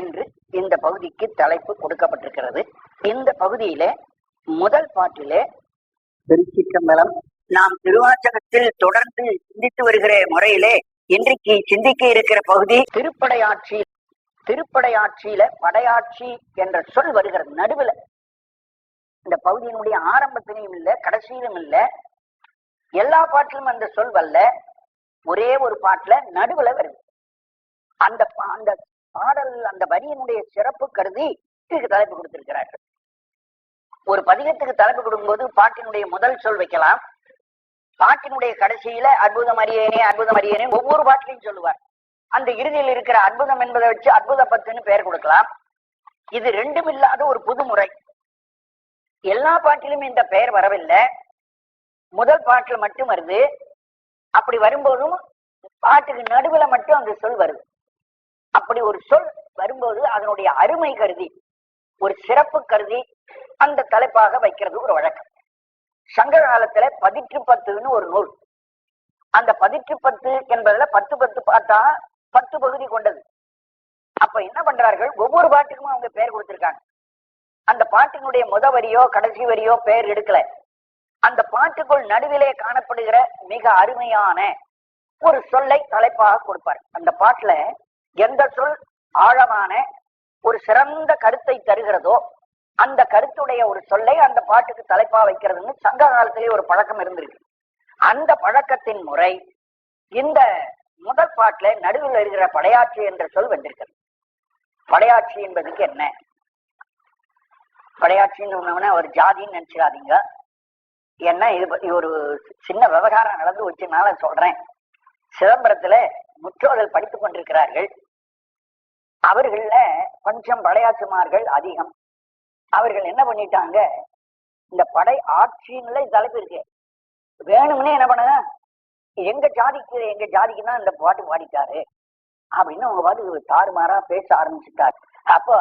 என்று இந்த பகுதிக்கு தலைப்பு கொடுக்கப்பட்டிருக்கிறது. இந்த பகுதியிலே முதல் பாட்டிலே திருச்சிற்றம்பலம் நாம் திருவாசகத்தில் தொடர்ந்து சிந்தித்து வருகிற முறையிலே இன்றைக்கு சிந்திக்க இருக்கிற பகுதி திருப்படையாட்சி. திருப்படையாட்சியில படையாட்சி என்ற சொல் வருகிறது நடுவுல. இந்த பகுதியினுடைய ஆரம்பத்திலையும் இல்லை, கடைசியிலும் இல்லை, எல்லா பாட்டிலும் அந்த சொல் வரல, ஒரே ஒரு பாட்டுல நடுவுல வருது. அந்த பாடல் அந்த வரியினுடைய சிறப்பு கருதி இதுக்கு தலைப்பு கொடுத்திருக்கிறார்கள். ஒரு பதிகத்துக்கு தலைப்பு கொடுக்கும்போது பாட்டினுடைய முதல் சொல் வைக்கலாம், பாட்டினுடைய கடைசியில அற்புதம் அறியேனே அற்புதம் அறியேனே ஒவ்வொரு பாட்டிலையும் சொல்லுவார். அந்த இறுதியில் இருக்கிற அற்புதம் என்பதை வச்சு அற்புத பத்துன்னு பெயர் கொடுக்கலாம். இது ரெண்டும் இல்லாத ஒரு புதுமுறை. எல்லா பாட்டிலும் இந்த பெயர் வரவில்லை, முதல் பாட்டுல மட்டும் வருது. அப்படி வரும்போதும் பாட்டுக்கு நடுவுல மட்டும் அந்த சொல் வருது. அப்படி ஒரு சொல் வரும்போது அதனுடைய அருமை கருதி, ஒரு சிறப்பு கருதி அந்த தலைப்பாக வைக்கிறது ஒரு வழக்கம். சங்க காலத்துல பதிற்று பத்துன்னு ஒரு நூல். அந்த பதிற்று பத்து என்பதுல 10 பாட்டா 10 பகுதி கொண்டது. அப்ப என்ன பண்றார்கள், ஒவ்வொரு பாட்டுக்கும் அவங்க பெயர் கொடுத்திருக்காங்க. அந்த பாட்டினுடைய முத வரியோ கடைசி வரியோ பெயர் எடுக்கல. அந்த பாட்டுக்குள் நடுவிலே காணப்படுகிற மிக அருமையான ஒரு சொல்லை தலைப்பாக கொடுப்பார். அந்த பாட்டுல எந்த சொல் ஆழமான ஒரு சிறந்த கருத்தை தருகிறதோ அந்த கருத்துடைய ஒரு சொல்லை அந்த பாட்டுக்கு தலைப்பா வைக்கிறதுன்னு சங்க காலத்திலே ஒரு பழக்கம் இருந்திருக்கு. அந்த பழக்கத்தின் முறை இந்த முதல் பாட்டுல நடுவில் இருக்கிற படையாட்சி என்ற சொல் வந்திருக்கிறது. படையாட்சி என்பதுக்கு என்ன? படையாட்சின்னு சொன்னோம்னா ஒரு ஜாதின்னு நினைச்சிடாதீங்க. ஏன்னா இது ஒரு சின்ன விவகாரம் நடந்து வச்சுனால சொல்றேன். சிதம்பரத்துல முற்றோர்கள் படித்துக் கொண்டிருக்கிறார்கள். அவர்கள கொஞ்சம் படையாட்சிமார்கள் அதிகம். அவர்கள் என்ன பண்ணிட்டாங்க, இந்த படை ஆட்சின்னு தலைப்பு இருக்கு, வேணும்னே என்ன பண்ண எங்க ஜாதிக்கு தான் இந்த பாட்டு பாடிட்டாரு அப்படின்னு அவங்க பாட்டு தாறுமாறா பேச ஆரம்பிச்சுட்டாரு. அப்போ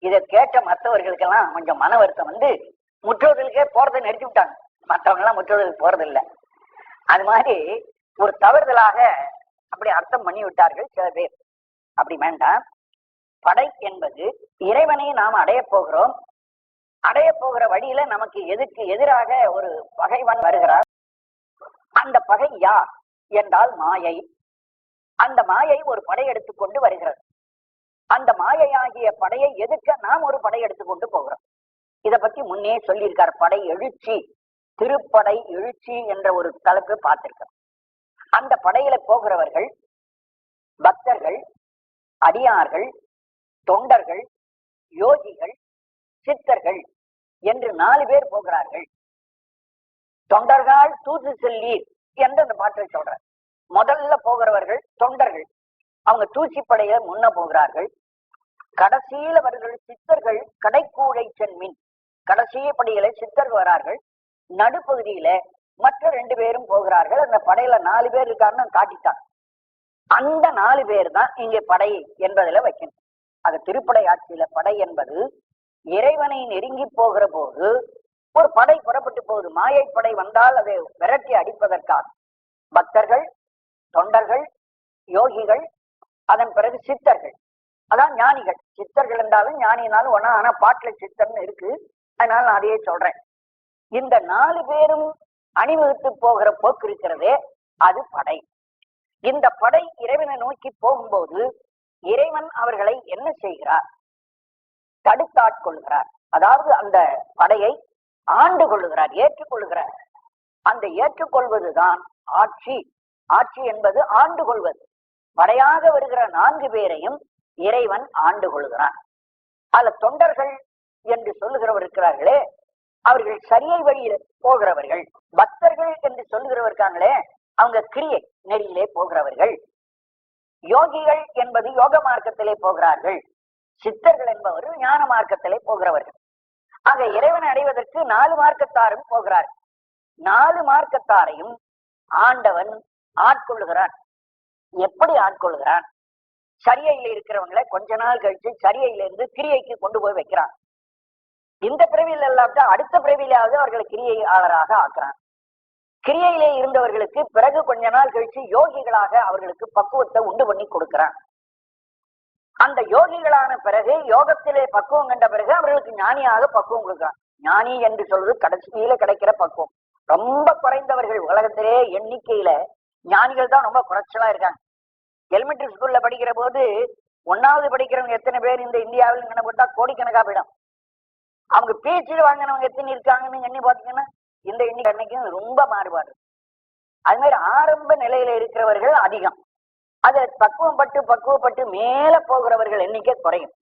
இதை கேட்ட மற்றவர்களுக்கெல்லாம் கொஞ்சம் மன வருத்தம் வந்து முற்றோர்களுக்கே போறதை நிறுத்தி விட்டாங்க. மற்றவங்க எல்லாம் முற்றோர்களுக்கு போறது இல்லை. அது மாதிரி ஒரு தவறுதலாக அப்படி அர்த்தம் பண்ணி விட்டார்கள் சில பேர். அப்படி வேண்டாம். படை என்பது இறைவனை நாம் அடைய போகிறோம். அடைய போகிற வழியில நமக்கு எதிராக ஒரு பகைவன் வருகிறார். அந்த பகை யார் என்றால் மாயை. அந்த மாயை ஒரு படை எடுத்துக்கொண்டு வருகிறது. அந்த மாயையாகிய படையை எதிர்க்க நாம் ஒரு படை எடுத்துக்கொண்டு போகிறோம். இதை பத்தி முன்னே சொல்லியிருக்கார். படை எழுச்சி, திருப்படை எழுச்சி என்ற ஒரு தலைப்பு பார்த்திருக்கிறோம். அந்த படையில போகிறவர்கள் பக்தர்கள், அடியார்கள், தொண்டர்கள், யோகிகள், சித்தர்கள் என்று 4 பேர் போகிறார்கள். தொண்டர்கள் தூது செல்லீர் என்று அந்த பாட்டை சொல்ற. முதல்ல போகிறவர்கள் தொண்டர்கள், அவங்க தூசிப்படையில முன்ன போகிறார்கள். கடைசியில வருகிற சித்தர்கள் கடைக்கூடை சென்மின், கடைசி படையில சித்தர்கள் வரார்கள். நடுப்பகுதியில மற்ற 2 பேரும் போகிறார்கள். அந்த படையில 4 பேர் இருக்காருன்னு காட்டிட்டாங்க. அந்த 4 பேர் தான் இங்கே படை என்பதுல வைக்கணும். அது திருப்படை ஆட்சியில படை என்பது இறைவனை நெருங்கி போகிற போது ஒரு படை புறப்பட்டு போகுது. மாயை படை வந்தால் அதை விரட்டி அடிப்பதற்காக பக்தர்கள், தொண்டர்கள், யோகிகள், அதன் பிறகு சித்தர்கள், அதான் ஞானிகள். சித்தர்கள் என்றாலும் ஞானினாலும் ஒன்னா, ஆனா பாட்டுல சித்தர்னு இருக்கு, அதனால நான் அதையே சொல்றேன். இந்த 4 பேரும் அணிவகுத்து போகிற போக்கு இருக்கிறதே அது படை. இந்த படை இறைவனை நோக்கி போகும்போது இறைவன் அவர்களை என்ன செய்கிறார்? தடுத்தாட்கொள்கிறார். அதாவது அந்த படையை ஆண்டு கொள்ளுகிறார், ஏற்றுக்கொள்கிறார். அந்த ஏற்றுக்கொள்வதுதான் ஆட்சி. ஆட்சி என்பது ஆண்டு கொள்வது. படையாக வருகிற 4 பேரையும் இறைவன் ஆண்டு கொள்கிறான். அதுல தொண்டர்கள் என்று சொல்லுகிறவர் இருக்கிறார்களே, அவர்கள் சரியை வழியில போகிறவர்கள். பக்தர்கள் என்று சொல்லுகிறவர்களே, அவங்க கிரியை நெறியிலே போகிறவர்கள். யோகிகள் என்பது யோக மார்க்கத்திலே போகிறார்கள். சித்தர்கள் என்பவர்கள் ஞான மார்க்கத்திலே போகிறவர்கள். ஆக இறைவனை அடைவதற்கு 4 மார்க்கத்தாரும் போகிறார்கள். 4 மார்க்கத்தாரையும் ஆண்டவன் ஆட்கொள்ளுகிறான். எப்படி ஆட்கொள்கிறான்? சரியில இருக்கிறவங்களை கொஞ்ச நாள் கழிச்சு சரியில இருந்து கிரியைக்கு கொண்டு போய் வைக்கிறான். இந்த பிறவியில் இல்லாவிட்டா அடுத்த பிறவியிலாவது அவர்களை கிரியையாளராக ஆக்குறான். கிரியையிலே இருந்தவர்களுக்கு பிறகு கொஞ்ச நாள் கழிச்சு யோகிகளாக அவர்களுக்கு பக்குவத்தை உண்டு பண்ணி கொடுக்கிறான். அந்த யோகிகளான பிறகு, யோகத்திலே பக்குவம் கண்ட பிறகு அவர்களுக்கு ஞானியாக பக்குவம் கொடுக்கிறான். ஞானி என்று சொல்றது கடைசியில கிடைக்கிற பக்குவம். ரொம்ப குறைந்தவர்கள் உலகத்திலே எண்ணிக்கையில ஞானிகள் தான் ரொம்ப குறைச்சலா இருக்காங்க. எலிமெண்டரி ஸ்கூல்ல படிக்கிற போது 1வது படிக்கிறவங்க எத்தனை பேர் இந்த இந்தியாவில் என்ன போட்டா கோடிக்கணக்கா போயிடும். அவங்க PhD வாங்கினவங்க எத்தனை இருக்காங்கன்னு எண்ணி பாத்தீங்கன்னா இந்த எண்ணிக்கை அன்னைக்கும் ரொம்ப மாறுபாடு. அது மாதிரி ஆரம்ப நிலையில இருக்கிறவர்கள் அதிகம். அது பக்குவப்பட்டு மேல போகிறவர்கள் எண்ணிக்கை குறையும்.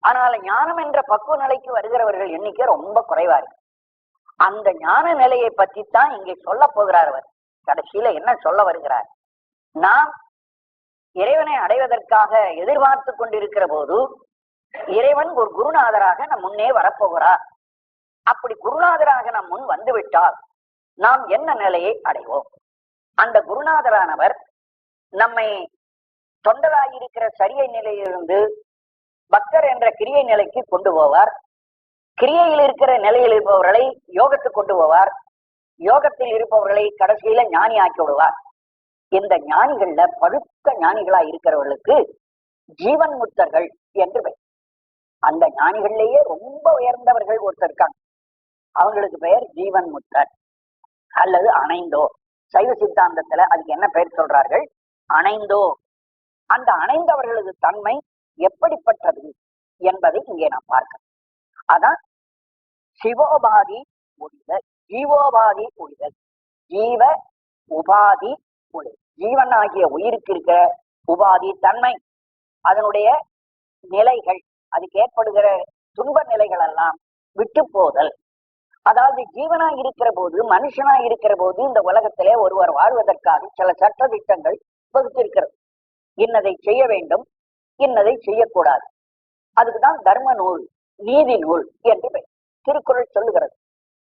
ஆனால் ஞானம் என்ற பக்குவ நிலைக்கு வருகிறவர்கள் எண்ணிக்கை ரொம்ப குறைவா இருக்கு. அந்த ஞான நிலையை பற்றி தான் இங்கே சொல்ல போகிறார் அவர். கடைசியில என்ன சொல்ல வருகிறார்? நாம் இறைவனை அடைவதற்காக எதிர்பார்த்து கொண்டிருக்கிற போது இறைவன் ஒரு குருநாதராக நம் முன்னே வரப்போகிறார். அப்படி குருநாதராக நம் முன் வந்துவிட்டால் நாம் என்ன நிலையை அடைவோம்? அந்த குருநாதரானவர் நம்மை தொண்டராயிருக்கிற சரியை நிலையிலிருந்து பக்தர் என்ற கிரியை நிலைக்கு கொண்டு போவார். கிரியையில் இருக்கிற நிலையில் இருப்பவர்களை யோகத்துக்கு கொண்டு போவார். யோகத்தில் இருப்பவர்களை கடைசியில ஞானி ஆக்கி விடுவார். இந்த ஞானிகள்ல பழுத்த ஞானிகளா இருக்கிறவர்களுக்கு ஜீவன் முக்தர்கள் என்று பெயர். அந்த ஞானிகள்லேயே ரொம்ப உயர்ந்தவர்கள் ஒருத்தர் இருக்காங்க. அவங்களுக்கு பெயர் ஜீவன் முக்தர் அல்லது அணைந்தோ. சைவ சித்தாந்தத்துல அதுக்கு என்ன பெயர் சொல்றார்கள்? அணைந்தோ. அந்த அணைந்தவர்களது தன்மை எப்படிப்பட்டது என்பதை இங்கே நாம் பார்க்கிறோம். அதான் சிவோபாதி ஒழிதல், ஜீவோபாதி ஒழிதல், ஜீவ உபாதி ஒழிதல். ஜீவன் ஆகிய உயிருக்கு இருக்கிற உபாதி தன்மை, அதனுடைய நிலைகள், அதுக்கு ஏற்படுகிற துன்ப நிலைகள் எல்லாம் விட்டு போதல். அதாவது ஜீவனா இருக்கிற போது, மனுஷனா இருக்கிற போது இந்த உலகத்திலே ஒருவர் வாழ்வதற்காக சில சட்ட திட்டங்கள் வகுத்திருக்கிறது. இன்னதை செய்ய வேண்டும், இன்னதை செய்யக்கூடாது. அதுக்குதான் தர்ம நூல், நீதி நூல் என்று பெயர். திருக்குறள் சொல்லுகிறது.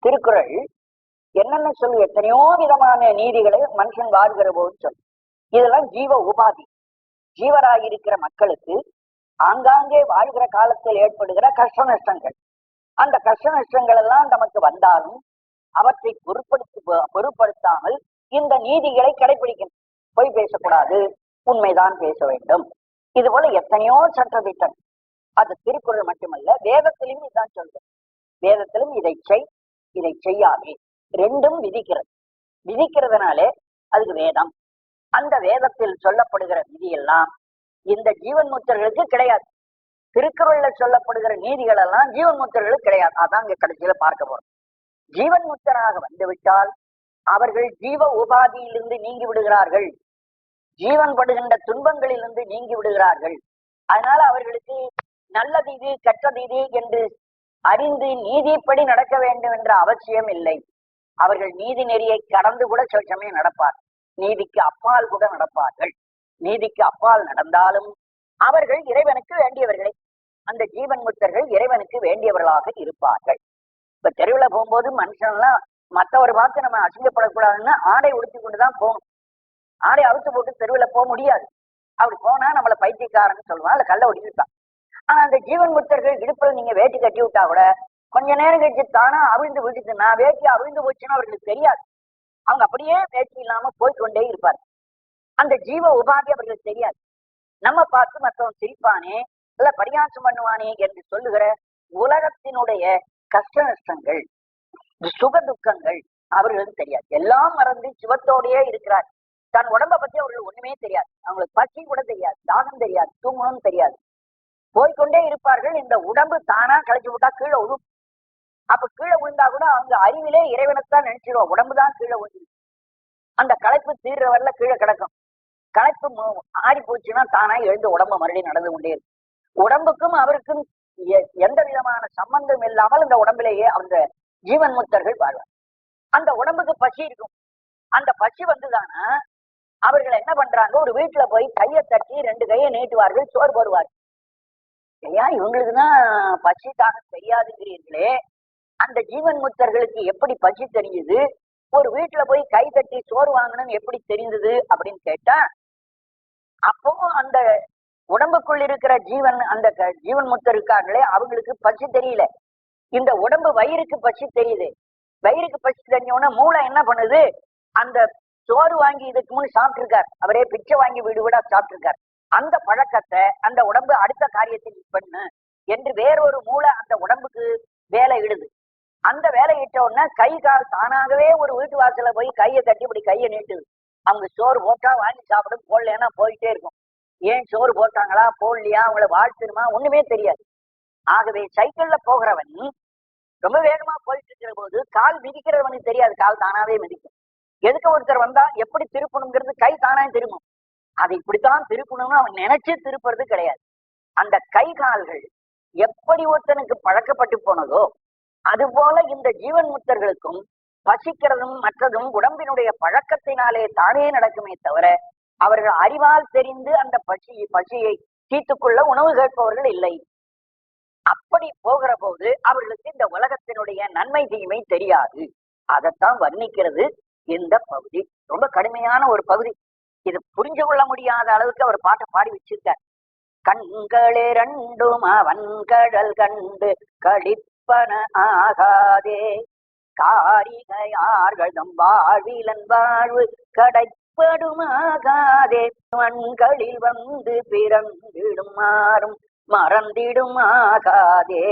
திருக்குறள் என்னென்ன சொல்லு? எத்தனையோ விதமான நீதிகளை மனுஷன் வாழ்கிற போது சொல்லு. இதெல்லாம் ஜீவ உபாதி. ஜீவராயிருக்கிற மக்களுக்கு ஆங்காங்கே வாழ்கிற காலத்தில் ஏற்படுகிற கஷ்ட நஷ்டங்கள், அந்த கஷ்ட நஷ்டங்கள் எல்லாம் நமக்கு வந்தாலும் அவற்றை பொருட்படுத்தாமல் இந்த நீதிகளை கடைபிடிக்கணும். பொய் பேசக்கூடாது, உண்மைதான் பேச வேண்டும். இது போல எத்தனையோ சட்டத்திட்டம். அது திருக்குறள் மட்டுமல்ல, வேதத்திலும் இதுதான் சொல்றது. வேதத்திலும் இதை செய், இதை செய்யாதே, ரெண்டும் விதிக்கிறது. விதிக்கிறதுனாலே அதுக்கு வேதம். அந்த வேதத்தில் சொல்லப்படுகிற விதியெல்லாம் இந்த ஜீவன் முக்தர்களுக்கு கிடையாது. திருக்குறள்ல சொல்லப்படுகிற நீதிகள் எல்லாம் ஜீவன் முக்தர்களுக்கு கிடையாது. அதான் இங்க கடைசியில பார்க்க போறோம். ஜீவன் முக்தராக வந்துவிட்டால் அவர்கள் ஜீவ உபாதியிலிருந்து நீங்கி விடுகிறார்கள், ஜீவன் படுகின்ற துன்பங்களிலிருந்து நீங்கி விடுகிறார்கள். அதனால அவர்களுக்கு நல்லது இது கெட்டது இது என்று அறிந்து நீதிப்படி நடக்க வேண்டும் என்ற அவசியம் இல்லை. அவர்கள் நீதி நெறியை கடந்து கூட சில சமயம் நடப்பார், நீதிக்கு அப்பால் கூட நடப்பார்கள். நீதிக்கு அப்பால் நடந்தாலும் அவர்கள் இறைவனுக்கு வேண்டியவர்களே. அந்த ஜீவன் முக்தர்கள் இறைவனுக்கு வேண்டியவர்களாக இருப்பார்கள். இப்ப தெருவில் போகும்போது மனுஷன்லாம் மற்றவர் பார்த்து நம்ம அசிங்கப்படக்கூடாதுன்னு ஆடை உடுத்தி கொண்டுதான் போகணும். ஆடை அவுத்து போட்டு தெருவில் போக முடியாது. அப்படி போனா நம்மளை பைத்தியக்காரன்னு சொல்லுவான், அல்ல கல்ல ஒடிப்பான். ஆனா அந்த ஜீவன் முக்தர்கள் இடுப்புல நீங்க வேட்டி கட்டி விட்டா கூட கொஞ்ச நேரம் கழிச்சு தானா அவிழ்ந்து விட்டுட்டு, நான் வேட்டி அவிழ்ந்து போச்சுன்னு அவர்களுக்கு தெரியாது. அவங்க அப்படியே வேட்டி இல்லாம போய்கொண்டே இருப்பார். அந்த ஜீவ உபாதி அவர்களுக்கு தெரியாது. நம்ம பார்த்து மற்றவன் சிரிப்பானே இல்ல பரிகாசம் பண்ணுவானே என்று சொல்லுகிற உலகத்தினுடைய கஷ்ட நஷ்டங்கள், சுக துக்கங்கள் அவர்களுக்கு தெரியாது. எல்லாம் மறந்து சிவத்தோடையே இருக்கிறார். தன் உடம்பை பத்தி அவர்களுக்கு ஒண்ணுமே தெரியாது. அவங்களுக்கு பசி கூட தெரியாது, தாகம் தெரியாது, தூங்கணும் தெரியாது. போய்கொண்டே இருப்பார்கள். இந்த உடம்பு தானா களைச்சு விட்டா கீழே விழும். அப்ப கீழே விழுந்தா கூட அவங்க அறிவிலே இறைவனைத்தான் நினைச்சிருவோம். உடம்புதான் கீழே விழுந்து அந்த களைப்பு தீர்ற வரல கீழே கிடக்கும். களைப்பு ஆடி போச்சுன்னா தானா எழுந்து உடம்பு மறுபடியும் நடந்து கொண்டே இருக்கும். உடம்புக்கும் அவருக்கும் எந்த விதமான சம்பந்தம் இல்லாமல் இந்த உடம்பிலேயே அந்த ஜீவன் முக்தர்கள் வாழ்வார். அந்த உடம்புக்கு பசி இருக்கும். அந்த பசி வந்துதானா அவர்கள் என்ன பண்றாங்க, ஒரு வீட்டுல போய் கையை தட்டி 2 கையை நீட்டுவார்கள், சோறு போடுவார்கள். ஐயா, இவங்களுக்குதான் பசி தாகம் தெரியாதுங்கிறீர்களே, அந்த ஜீவன் முக்தர்களுக்கு எப்படி பசி தெரியுது? ஒரு வீட்டுல போய் கை தட்டி சோறு வாங்கணும்னு எப்படி தெரிந்தது அப்படின்னு கேட்டா, அப்போ அந்த உடம்புக்குள் இருக்கிற ஜீவன், அந்த ஜீவன் முக்தர் இருக்காங்களே அவங்களுக்கு பசி தெரியல. இந்த உடம்பு வயிறுக்கு பசி தெரியுது. வயிறுக்கு பசி தெரிஞ்சோன்னா மூளை என்ன பண்ணுது, அந்த சோறு வாங்கி இதுக்கு முன்னு சாப்பிட்டு இருக்கார், அவரே பிச்சை வாங்கி வீடு வீடா சாப்பிட்டு இருக்கார். அந்த பழக்கத்தை அந்த உடம்பு அடுத்த காரியத்தில் பண்ணு என்று வேறொரு மூளை அந்த உடம்புக்கு வேலை இடுது. அந்த வேலை இட்ட உடனே கை கால் தானாகவே ஒரு வீட்டு வாசல போய் கையை தட்டி இப்படி கையை நீட்டுது. அவங்க சோறு போட்டா வாங்கி சாப்பிடும், போடலன்னா போயிட்டே இருக்கும். ஏன் சோறு போட்டாங்களா போடலையா அவங்கள வாழ்த்துணுமா ஒண்ணுமே தெரியாது. ஆகவே சைக்கிள்ல போகிறவன் ரொம்ப வேகமா போயிட்டு இருக்கிற போது கால் மிதிக்கிறவனுக்கு தெரியாது, கால் தானாவே மிதிக்கும். எதுக்கு ஒருத்தர் வந்தா எப்படி திருப்பணுங்கிறது கை தானே திரும்பும். அதை இப்படித்தான் திருப்பணும்னு அவன் நினைச்சு திருப்புறது கிடையாது. அந்த கை கால்கள் எப்படி ஒருத்தனுக்கு பழக்கப்பட்டு போனதோ அதுபோல இந்த ஜீவன் முக்தர்களுக்கும் பசிக்கிறதும் மற்றதும் உடம்பினுடைய பழக்கத்தினாலே தானே நடக்குமே தவிர அவர்கள் அறிவால் தெரிந்து அந்த பசியை தீர்த்துக்கொள்ள உணவு கேட்பவர்கள் இல்லை. அப்படி போகிற போது அவர்களுக்கு இந்த உலகத்தினுடைய நன்மை தீமை தெரியாது. அதைத்தான் வர்ணிக்கிறது இந்த பகுதி. ரொம்ப கடுமையான ஒரு பகுதி. இது புரிஞ்சு கொள்ள முடியாத அளவுக்கு அவர் பாட்டை பாடி வச்சிருக்கார். கண்களே ரெண்டும் அவன் கடல் கண்டு கழிப்பன ஆகாதே, காரிகையார்களிடம் வாழ்விலன் வாழ்வு கடைப்படுமாகாதே, மண்களில் வந்து பிறந்திடும் மாறும் மறந்திடும் ஆகாதே,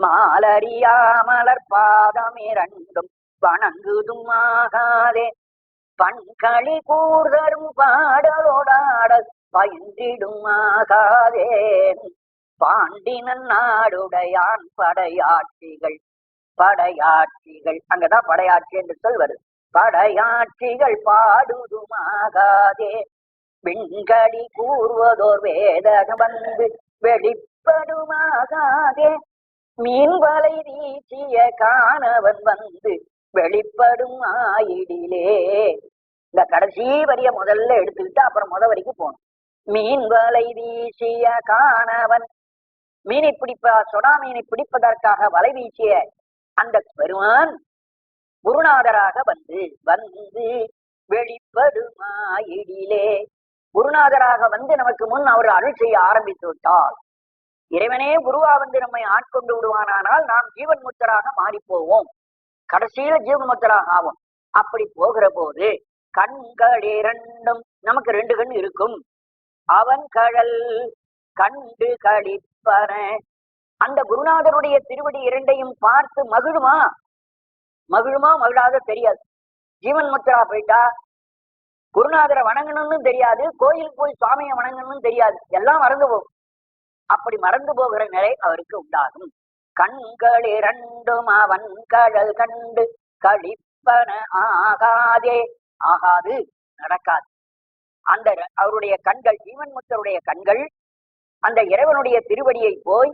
மாலறியாமலர் பாதம் இரண்டும் வணங்குதும் ஆகாதே, பண்களி கூர்தரும் பாடலோடாடல் பயின்றிடும் ஆகாதே, பாண்டினன் நாடுடையான் படையாட்சிகள் அங்கதான் படையாட்சி என்று சொல் வருது. படையாட்சிகள் பாடுதுமாகாதே, விண்களி கூறுவதோர் வேதகம் வந்து வெளிப்படுமாகாதே, மீன் வலை வீசிய காணவன் வந்து வெளிப்படும் ஆயிடிலே. இந்த கடைசி வரிய முதல்ல எடுத்துக்கிட்டு அப்புறம் வரைக்கும் போகணும். மீன் வலை வீசிய காணவன், மீனை சொடா மீனை பிடிப்பதற்காக வலை வீசிய அந்த பெருமான் குருநாதராக வந்து வெளிப்படுமாயிடிலே. குருநாதராக வந்து நமக்கு முன் அவர் அருள் செய்ய ஆரம்பித்து விட்டால், இறைவனே குருவா வந்து நம்மை ஆட்கொண்டு விடுவானால் நாம் ஜீவன் முக்தராக மாறி போவோம். கடைசியில ஜீவன் முக்தராக ஆகும். அப்படி போகிற போது கண்கள் இரண்டும், நமக்கு 2 கண் இருக்கும். அவன் கடல் கண்டு கழிப்பன, அந்த குருநாதருடைய திருவடி 2ஐயும் பார்த்து மகிழுமா மகிழாத தெரியாது. ஜீவன் முக்தரா போயிட்டா குருநாதரை வணங்கணும்னு தெரியாது, கோயிலுக்கு போய் சுவாமியை வணங்கணும்னு தெரியாது, எல்லாம் மறந்து போகும். அப்படி மறந்து போகிற நிலை அவருக்கு உண்டாகும். கண்கள் இரண்டும் அவன் கடல் கண்டு கழிப்பன ஆகாதே, ஆகாது, நடக்காது. அந்த அவருடைய கண்கள், ஜீவன் முக்தருடைய கண்கள் அந்த இறைவனுடைய திருவடியை போய்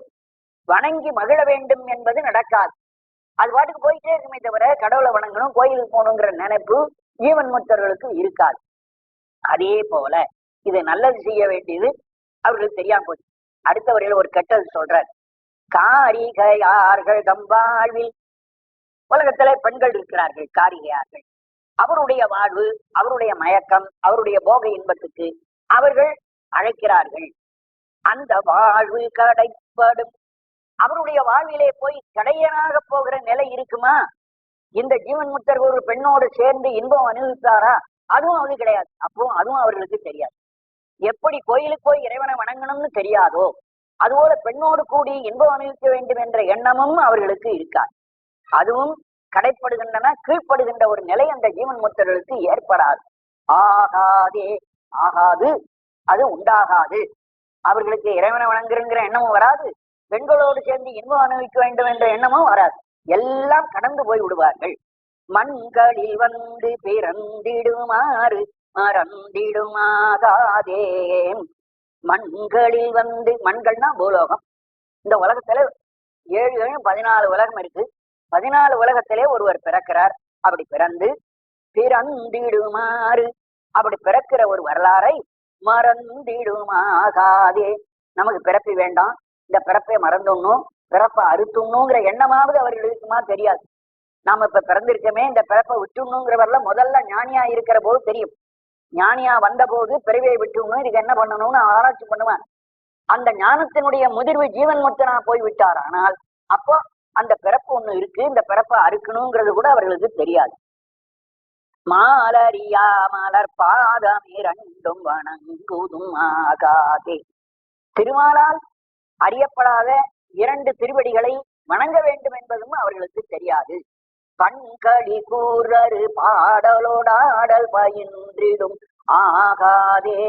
வணங்கி மகிழ வேண்டும் என்பது நடக்காது. அது பாட்டுக்கு போயிட்டே இருக்குமே தவிர கடவுளை வணங்கணும் கோயிலுக்கு போகணுங்கிற நினைப்பு ஜீவன் முக்தர்களுக்கு இருக்காது. அதே போல இது நல்லது செய்ய வேண்டியது அவர்களுக்கு தெரியாம போச்சு. அடுத்த வரையில ஒரு கெட்டது சொல்றார். காரிகையார்கள் தம் வாழ்வில், உலகத்துல பெண்கள் இருக்கிறார்கள் காரிகையார்கள், அவருடைய வாழ்வு, அவருடைய மயக்கம், அவருடைய போக இன்பத்துக்கு அவர்கள் அழைக்கிறார்கள். அந்த வாழ்வு கடைப்படும், அவருடைய வாழ்விலே போய் கடையனாக போகிற நிலை இருக்குமா? இந்த ஜீவன் முக்தர் ஒரு பெண்ணோடு சேர்ந்து இன்பம் அனுபவித்தாரா? அதுவும் அது கிடையாது. அப்போ அதுவும் அவர்களுக்கு தெரியாது. எப்படி கோயிலுக்கு போய் இறைவனை வணங்கணும்னு தெரியாதோ அதுபோல பெண்ணோடு கூடி இன்பம் அனுபவிக்க வேண்டும் என்ற எண்ணமும் அவர்களுக்கு இருக்காது. அதுவும் கடைப்படுகின்றன, கீழ்ப்படுகின்ற ஒரு நிலை அந்த ஜீவன் முக்தர்களுக்கு ஏற்படாது. ஆகாதே, ஆகாது, அது உண்டாகாது. அவர்களுக்கு இறைவனை வணங்குங்கிற எண்ணமும் வராது, பெண்களோடு சேர்ந்து இன்பம் அனுபவிக்க வேண்டும் என்ற எண்ணமும் வராது. எல்லாம் கடந்து போய் விடுவார்கள். மண்களில் வந்து பிறந்திடுமாறு மறந்திடுமாகாதே, மண்களில் வந்து, மண்கள்னா பூலோகம். இந்த உலகத்துல 7 7 14 உலகம் இருக்கு. 14 உலகத்திலே ஒருவர் பிறக்கிறார். அப்படி பிறந்திடுமாறு, அப்படி பிறக்கிற ஒரு வரலாறை மறந்திடுமாகாதே. நமக்கு பிறப்பு வேண்டாம், இந்த பிறப்பை மறந்துடணும், பிறப்பை அறுத்துணுங்கிற எண்ணமாவது அவர்களுக்குமா தெரியாது. நாம இப்ப பிறந்திருக்கமே, இந்த பிறப்பை விட்டுணுங்கிறவர்ல முதல்ல ஞானியா இருக்கிற போது தெரியும். ஞானியா வந்த போது பிறவியை விட்டுணும், இதுக்கு என்ன பண்ணணும்னு ஆராய்ச்சி பண்ணுவான். அந்த ஞானத்தினுடைய முதிர்வு ஜீவன் முக்தனா போய் விட்டார். ஆனால் அப்போ அந்த பிறப்பு ஒண்ணு இருக்கு, இந்த பிறப்பை அறுக்கணுங்கிறது கூட அவர்களுக்கு தெரியாது. மாலரியா மலர் பாதம் இரண்டும் வணங்குதும் ஆகாதே. திருமாலால் அறியப்படாத இரண்டு திருவடிகளை வணங்க வேண்டும் என்பதும் அவர்களுக்கு தெரியாது. பண்களி கூறரு பாடலோடாடல் பயின்றிடும் ஆகாதே.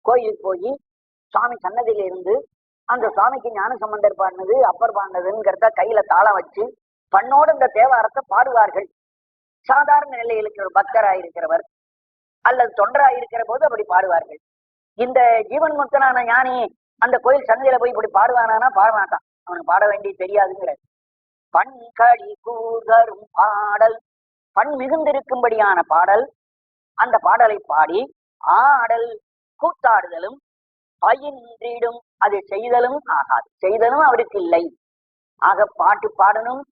கோயில் போய் சுவாமி சன்னதியில இருந்து அந்த சுவாமிக்கு ஞான சம்பந்தர் பாடினது அப்பர் பாடினதுங்கிறத கையில தாளம் வச்சு பண்ணோடு இந்த தேவாரத்தை பாடுவார்கள். சாதாரண நிலையில் இருக்கிற பக்தராயிருக்கிறவர் அல்லது தொண்டராயிருக்கிற போது அப்படி பாடுவார்கள். இந்த ஜீவன் முக்தனான ஞானி அந்த கோயில் சன்னதியில போய் இப்படி பாடுவானா? பாட மாட்டான். அவனுக்கு பாட வேண்டியது தெரியாதுங்கிற. பண்களி கூதரும் பாடல், பண் மிகுந்திருக்கும்படியான பாடல், அந்த பாடலை பாடி ஆடல் கூத்தாடுதலும் பயின்றிடும், அது செய்தலும் ஆகாது. செய்தலும் அவருக்கு இல்லை. ஆக பாட்டு பாடணும்,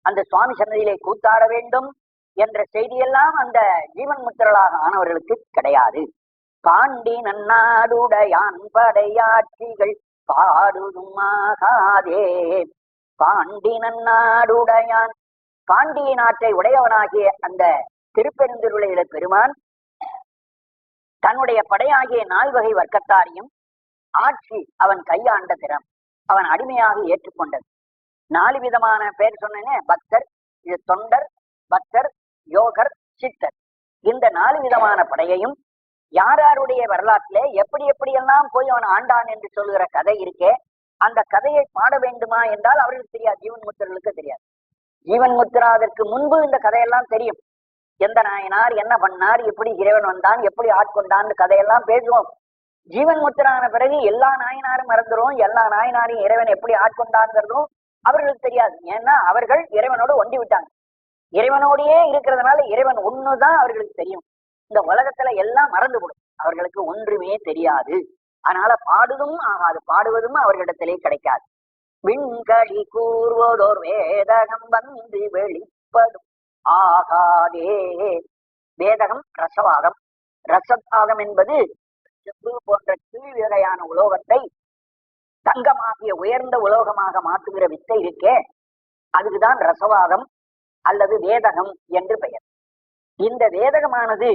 அந்த சுவாமி சன்னதியிலே கூத்தாட வேண்டும் என்ற செய்தியெல்லாம் அந்த ஜீவன் முத்திரலாக ஆனவர்களுக்கு கிடையாது. பாண்டி நன்னாடுடையான் படையாட்சிகள் பாடுதும் ஆகாதே. பாண்டி நன்னாடுடையான், பாண்டிய நாட்டை உடையவனாகிய அந்த திருப்பெருந்துருளையில பெருமான் தன்னுடைய படையாகிய 4 வகை வர்க்கத்தாரையும் ஆட்சி அவன் கையாண்ட திறம், அவன் அடிமையாக ஏற்றுக்கொண்டது. 4 விதமான பேர் சொன்னேனே, பக்தர், இது தொண்டர், பக்தர், யோகர், சித்தர். இந்த 4 விதமான படையையும் யாருடைய வரலாற்றிலே எப்படி எப்படியெல்லாம் போய் அவன் ஆண்டான் என்று சொல்லுகிற கதை இருக்கே, அந்த கதையை பாட வேண்டுமா என்றால் அவர்களுக்கு தெரியாது, ஜீவன் முத்திரர்களுக்கு தெரியாது. ஜீவன் முத்திராதற்கு முன்பு இந்த கதையெல்லாம் தெரியும். எந்த நாயனார் என்ன பண்ணார், எப்படி இறைவன் வந்தான், எப்படி ஆட்கொண்டான் கதையெல்லாம் பேசுவோம். ஜீவன் முத்திரான பிறகு எல்லா நாயனாரும் மறந்துடும், எல்லா நாயனாரையும் இறைவன் எப்படி ஆட்கொண்டாங்கிறதும் அவர்களுக்கு தெரியாது. ஏன்னா அவர்கள் இறைவனோடு ஒண்டி விட்டாங்க. இறைவனோடையே இருக்கிறதுனால இறைவன் ஒண்ணுதான் அவர்களுக்கு தெரியும். இந்த உலகத்துல எல்லாம் மறந்து விடும், அவர்களுக்கு ஒன்றுமே தெரியாது. அதனால பாடுவதும் ஆகாது, பாடுவதும் அவர்களிடத்திலே கிடைக்காது. விண்களி கூறுவதோர் வேதகம் வந்து வெளிப்படும் ஆகாதே. வேதகம் ரசவாதம். ரசவாதம் என்பது செம்பு போன்ற கீழ் வகையான உலோகத்தை தங்கமாகிய உயர்ந்த உலோகமாக மாற்றுகிற வித்தை இருக்கே, அதுக்குதான் ரசவாதம் அல்லது வேதகம் என்று பெயர். இந்த வேதகமானது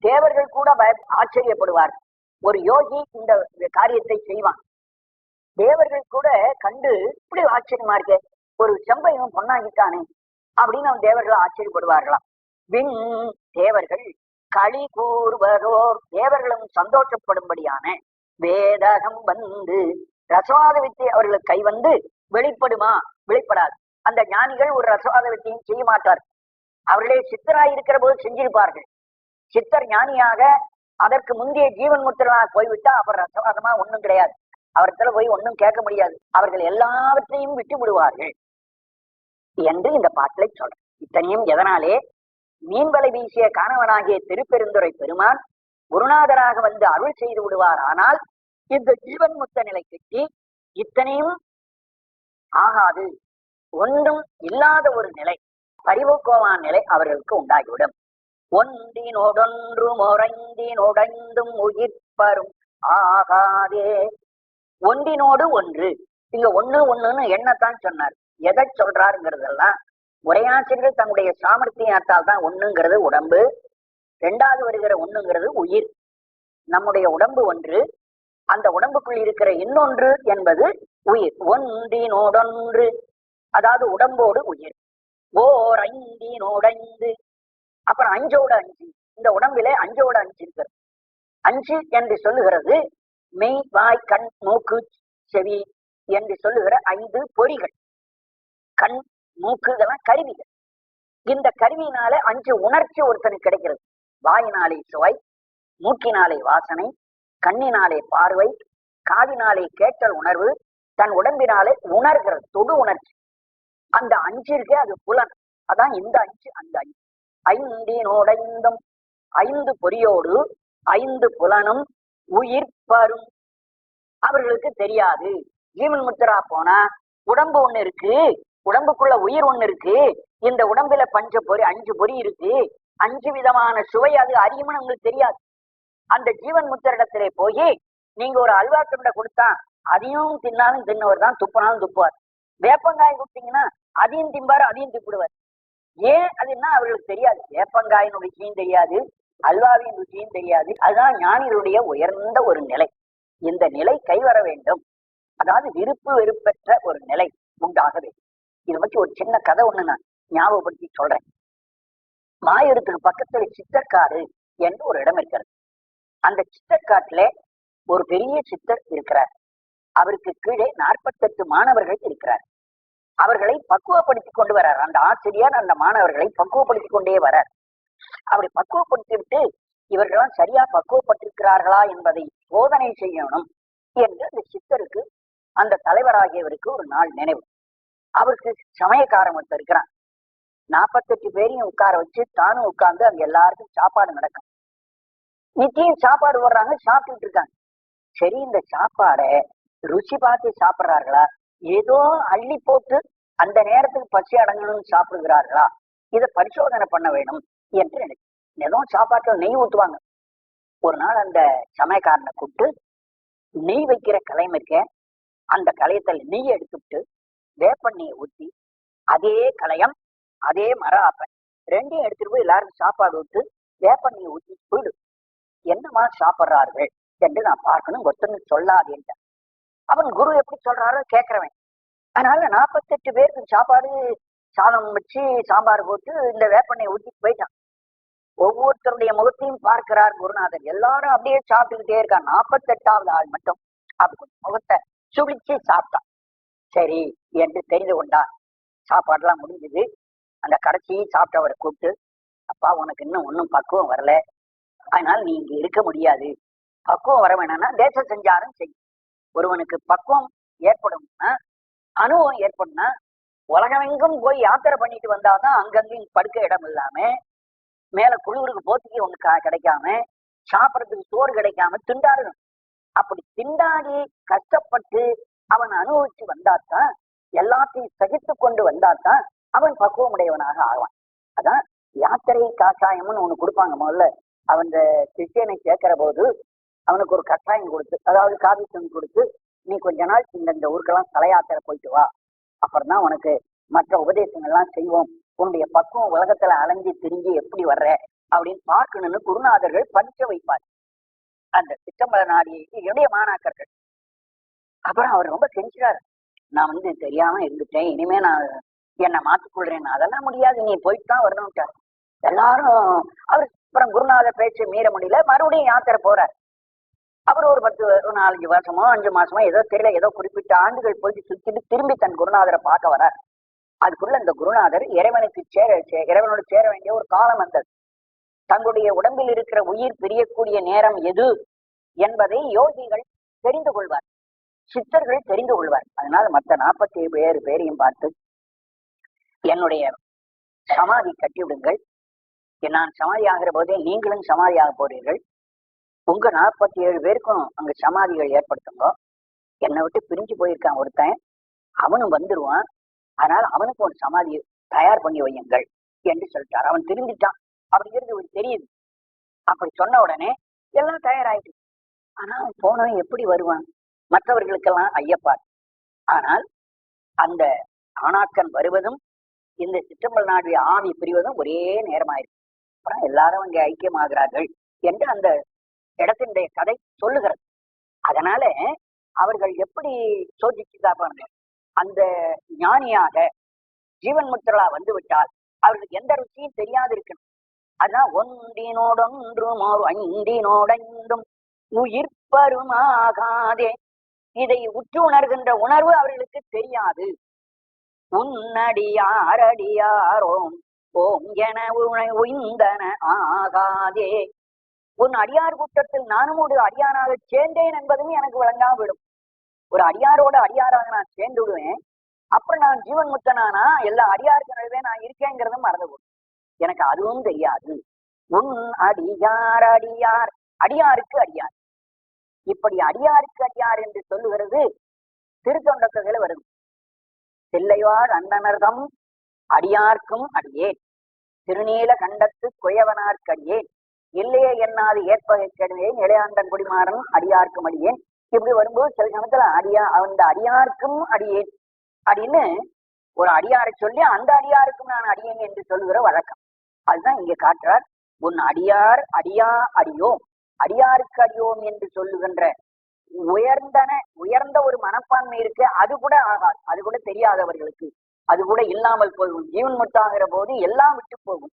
தேவர்கள் கூட ஆச்சரியப்படுவார். ஒரு யோகி இந்த காரியத்தை செய்வான், தேவர்கள் கூட கண்டு இப்படி ஆச்சரியமா இருக்கே, ஒரு செம்பையும் பொன்னாகிட்டானே அப்படின்னு அவன் தேவர்கள் ஆச்சரியப்படுவார்களாம். விண் தேவர்கள் களி கூறுவதோர், தேவர்களும் சந்தோஷப்படும்படியான வேதகம் வந்து ரசவாத வித்தை அவர்களுக்கு கை வந்து வெளிப்படுமா? வெளிப்படாது. அந்த ஞானிகள் ஒரு ரசவாத வித்தையும் செய்ய மாட்டார். அவர்களே சித்தராயிருக்கிற போது செஞ்சிருப்பார்கள். சித்தர் ஞானியாக அதற்கு முந்தைய ஜீவன் முத்திரனாக போய்விட்டா அவர் ரசவாதமா ஒண்ணும் கிடையாது. அவர்கிட்ட போய் ஒன்னும் கேட்க முடியாது. அவர்கள் எல்லாவற்றையும் விட்டு விடுவார்கள் என்று இந்த பாட்டிலை சொல்ற. இத்தனையும் எதனாலே? மீன்வலை வீசிய காணவனாகிய திருப்பெருந்துறை பெருமான் குருநாதராக வந்து அருள் செய்து விடுவார். ஆனால் இந்த ஜீவன் முத்த நிலை கிட்டி இத்தனையும் ஆகாது, ஒன்றும் இல்லாத ஒரு நிலை, பரிவுக்கோவான நிலை அவர்களுக்கு உண்டாகிவிடும். ஒன்றினோடொன்று முறைந்தினோடைந்தும் உயிர்ப்பரும் ஆகாதே. ஒன்றினோடு ஒன்று, இங்க ஒண்ணுன்னு எண்ணத்தான் சொன்னார். எதை சொல்றாருங்கிறதெல்லாம் உரையாசிரியர்கள் தன்னுடைய சாமர்த்தியத்தால் தான். ஒண்ணுங்கிறது உடம்பு, 2வது வருகிற ஒண்ணுங்கிறது உயிர். நம்முடைய உடம்பு ஒன்று, அந்த உடம்புக்குள் இருக்கிற இன்னொன்று என்பது உயிர். ஒன்றினோடொன்று, அதாவது உடம்போடு உயிர். ஓர் 5 அப்புறம் 5 இந்த உடம்பிலே 5 இருக்கிறது. 5 என்று சொல்லுகிறது மெய், வாய், கண், மூக்கு, செவி என்று சொல்லுகிற 5 பொறிகள். கண், மூக்கு இதெல்லாம் கருவிகள். இந்த கருவியினாலே 5 உணர்ச்சி ஒருத்தனுக்கு கிடைக்கிறது. வாயினாலே சுவை, மூக்கினாலே வாசனை, கண்ணினாலே பார்வை, காதினாலே கேட்டல் உணர்வு, தன் உடம்பினாலே உணர்கிறது தொடு உணர்ச்சி. அந்த 5 இருக்கே அது புலன். அதான் இந்த 5. அந்த 5 5 பொறியோடு 5 புலனும் உயிர்ப்பரும் அவர்களுக்கு தெரியாது. ஜீவன் முத்திரா போனா உடம்பு ஒண்ணு இருக்கு, உடம்புக்குள்ள உயிர் ஒண்ணு இருக்கு, இந்த உடம்புல 5 பொறி இருக்கு, 5 விதமான சுவை அது அறியும்னு உங்களுக்கு தெரியாது. அந்த ஜீவன் முத்திரிடத்திலே போய் நீங்க ஒரு அல்வா துண்டை கொடுத்தா அதையும் தின்னாலும் தின்னவர் தான், துப்பினாலும் துப்புவார். வேப்பங்காய் கொடுத்தீங்கன்னா அதையும் திம்பாரு, அதையும் துப்பிடுவார். ஏன் அதுன்னா அவர்களுக்கு தெரியாது, வேப்பங்காயின் ருச்சியும் தெரியாது, அல்வாவின் ருச்சியும் தெரியாது. அதுதான் ஞானிகளுடைய உயர்ந்த ஒரு நிலை. இந்த நிலை கைவர வேண்டும், அதாவது விருப்பு வெறுப்பற்ற ஒரு நிலை உண்டாக வேண்டும். இதை பற்றி ஒரு சின்ன கதை ஒண்ணு நான் ஞாபகப்படுத்தி சொல்றேன். மாயூரத்துக்கு பக்கத்துல சித்தர்காடு என்று ஒரு இடம் இருக்கிறது. அந்த சித்தர்காட்டுல ஒரு பெரிய சித்தர் இருக்கிறார். அவருக்கு கீழே 48 மாணவர்கள் இருக்கிறார். அவர்களை பக்குவப்படுத்தி கொண்டு வர்றார். அந்த ஆசிரியர் அந்த மாணவர்களை பக்குவப்படுத்தி கொண்டே வரார். அப்படி பக்குவப்படுத்தி விட்டு இவர்களெல்லாம் சரியா பக்குவப்பட்டிருக்கிறார்களா என்பதை சோதனை செய்யணும் என்று அந்த சித்தருக்கு, அந்த தலைவராகியவருக்கு ஒரு நாள் நினைவு. அவருக்கு சமயக்காரன் ஒருத்தர் இருக்கிறான். 48 பேரையும் உட்கார வச்சு தானும் உட்கார்ந்து அங்க எல்லாருக்கும் சாப்பாடு நடக்கும். நிச்சயம் சாப்பாடு போடுறாங்க, சாப்பிட்டுட்டு இருக்காங்க. சரி, இந்த சாப்பாடை ருசி பார்த்து சாப்பிடுறார்களா, ஏதோ அள்ளி போட்டு அந்த நேரத்துக்கு பசி அடங்கணும்னு சாப்பிடுகிறார்களா, இதை பரிசோதனை பண்ண வேணும் என்று நினைச்சு ஏதோ சாப்பாட்டுல நெய் ஊத்துவாங்க. ஒரு நாள் அந்த சமயக்காரனை கூப்பிட்டு நெய் வைக்கிற கலையம் இருக்க, அந்த கலையத்தில் நெய் எடுத்துட்டு வேப்பெண்ணெயை ஊற்றி, அதே கலையம் அதே மர ஆப்பை ரெண்டையும் எடுத்துட்டு போய் எல்லாருக்கும் சாப்பாடு ஊத்து வேப்பெண்ணெயை ஊற்றி போயிடு. என்னமா சாப்பிட்றார்கள் என்று நான் பார்க்கணும், ஒத்தன்னு சொல்லாதேன்ட்ட. அவன் குரு எப்படி சொல்றாரோ கேட்கிறவன். அதனால 48 பேருக்கு சாப்பாடு சாதம் வச்சு சாம்பார் போட்டு இந்த வேப்பெண்ணெயை ஊற்றிட்டு போயிட்டான். ஒவ்வொருத்தருடைய முகத்தையும் பார்க்கிறார் குருநாதர். எல்லாரும் அப்படியே சாப்பிட்டுக்கிட்டே இருக்கான். 48வது ஆள் மட்டும் அப்படி முகத்தை சுழிச்சு சாப்பிட்டான். சரி என்று தெரிந்து கொண்டான். சாப்பாடுலாம் முடிஞ்சது. அந்த கடைசி சாப்பிட்டவரை கூப்பிட்டு, அப்பா உனக்கு இன்னும் ஒன்னும் பக்குவம் வரல, அதனால நீ இங்க இருக்க முடியாது. பக்குவம் வர வேணும்னா தேச சஞ்சாரம் செய்யும். ஒருவனுக்கு பக்குவம் ஏற்படும்னா, அனுபவம் ஏற்படும்னா, உலகமெங்கும் போய் யாத்திரை பண்ணிட்டு வந்தாதான் அங்கங்கும் படுக்க இடம் இல்லாம, மேல குளிருக்கு போத்திக்கு ஒண்ணு கிடைக்காம, சாப்பிடறதுக்கு சோறு கிடைக்காம திண்டாடணும். அப்படி திண்டாடி கஷ்டப்பட்டு அவன் அனுபவிச்சு வந்தாத்தான், எல்லாத்தையும் சகித்து கொண்டு வந்தாத்தான் அவன் பக்குவமுடையவனாக ஆவான். அதான் யாத்திரை காஷாயம்னு ஒண்ணு கொடுப்பாங்க. முதல்ல அவன் சிஷியனை கேட்கிற போது அவனுக்கு ஒரு கட்டாயம் கொடுத்து, அதாவது காபி தண்ணி கொடுத்து, நீ கொஞ்ச நாள் இந்த ஊருக்கெல்லாம் தல யாத்திரை போயிட்டு வா, அப்புறம் தான் உனக்கு மற்ற உபதேசங்கள்லாம் செய்வோம், உன்னுடைய பக்குவம் உலகத்துல அலைஞ்சு திரிஞ்சு எப்படி வர்ற அப்படின்னு பார்க்கணும்னு குருநாதர்கள் படிச்ச வைப்பார் அந்த சிற்றம்பல நாடிய மாணாக்கர்கள். அப்புறம் அவர் ரொம்ப கெஞ்சிறாரு, நான் தெரியாம இருந்துட்டேன், இனிமே நான் என்னை மாத்திக்கொள்றேன், அதெல்லாம் முடியாது, நீ போயிட்டு தான் வரணும்ட்டார். எல்லாரும் அவர் அப்புறம் குருநாதர் பேச்சு மீற முடியல, மறுபடியும் யாத்திரை போறார். அவர் ஒரு 4-5 வருஷமோ 5 மாசமோ ஏதோ தெரியல, ஏதோ குறிப்பிட்ட ஆண்டுகள் போயிட்டு சுத்திட்டு திரும்பி தன் குருநாதரை பார்க்க வரார். அதுக்குள்ள இந்த குருநாதர் இறைவனோடு சேர வேண்டிய ஒரு காலம் வந்தது. தங்களுடைய உடம்பில் இருக்கிற உயிர் பிரியக்கூடிய நேரம் எது என்பதை யோகிகள் தெரிந்து கொள்வார், சித்தர்கள் தெரிந்து கொள்வார். அதனால மற்ற 47 பேரையும் பார்த்து, என்னுடைய சமாதி கட்டிவிடுங்கள், நான் சமாதி ஆகிற போதே நீங்களும் சமாதி ஆக போறீர்கள், உங்க 47 பேருக்கும் அங்க சமாதிகள் ஏற்படுத்துங்க, என்னை விட்டு பிரிஞ்சு போயிருக்கான் ஒருத்தன், அவனும் வந்துருவான், அதனால அவனுக்கு ஒரு சமாதி தயார் பண்ணி வையுங்கள் என்று சொல்லிட்டார். அவன் திரும்பிட்டான் அப்படிங்கிறது தெரியுது. அப்படி சொன்ன உடனே எல்லாம் தயாராயிட்டு. ஆனா அவன் போனவன் எப்படி வருவான், மற்றவர்களுக்கெல்லாம் ஐயப்பார். ஆனால் அந்த ஆணாக்கன் வருவதும் இந்த சிற்றம்பல நாடு ஆவி பிரிவதும் ஒரே நேரமாயிருக்கு. அப்புறம் எல்லாரும் அங்கே ஐக்கியமாகிறார்கள் என்று அந்த இடத்தினுடைய கதை சொல்லுகிறது. அதனால அவர்கள் எப்படி சோதிச்சுதான், அந்த ஞானியாக ஜீவன் முத்திரலா வந்து விட்டால் அவர்களுக்கு எந்த ருச்சியும் தெரியாது இருக்கணும். அதான் ஒன்றினோடொன்றும் ஐந்தினோடைந்தும் உயிர்ப்பருமாகாதே, இதை உற்று உணர்கின்ற உணர்வு அவர்களுக்கு தெரியாது. உன்னடியாரடியாரோம் ஓம் என உய்ந்தன ஆகாதே, உன் அடியார் கூட்டத்தில் நானும் ஒரு அடியாராக சேர்ந்தேன் என்பதும் எனக்கு விளங்காம விடும். ஒரு அடியாரோட அடியாராக நான் சேர்ந்து விடுவேன், அப்புறம் நான் ஜீவன் முத்தனானா எல்லா அடியாருக்கு நடுவே நான் இருக்கேங்கிறதும் மறந்து போடும், எனக்கு அதுவும் தெரியாது. உன் அடியார் அடியார், அடியாருக்கு அடியார், இப்படி அடியாருக்கு அடியார் என்று சொல்லுகிறது திருத்தொண்டத்துல வருது. தில்லைவாழ் அந்தனர்தம் அடியார்க்கும் அடியேன், திருநீல கண்டத்து குயவனார்க்கடியேன், இல்லையே என்னாது ஏற்பகைக்கடியேன், இளையாண்டன் குடிமாறன் அடியார்க்கும் அடியேன். இப்படி வரும்போது சில சமயத்துல அந்த அடியார்க்கும் அடியேன் அப்படின்னு ஒரு அடியாரை சொல்லி அந்த அடியாருக்கும் நான் அடியேன் என்று சொல்லுகிற வழக்கம். அதுதான் இங்க காட்டுறார். உன் அடியார் அடியா அடியோம், அடியாருக்கு அடியோம் என்று சொல்லுகின்ற உயர்ந்த ஒரு மனப்பான்மை இருக்கு. அது கூட ஆகாது, அது கூட தெரியாதவர்களுக்கு அது கூட இல்லாமல் போகும். ஜீவன் முத்தாகிற போது எல்லாம் விட்டு போகும்.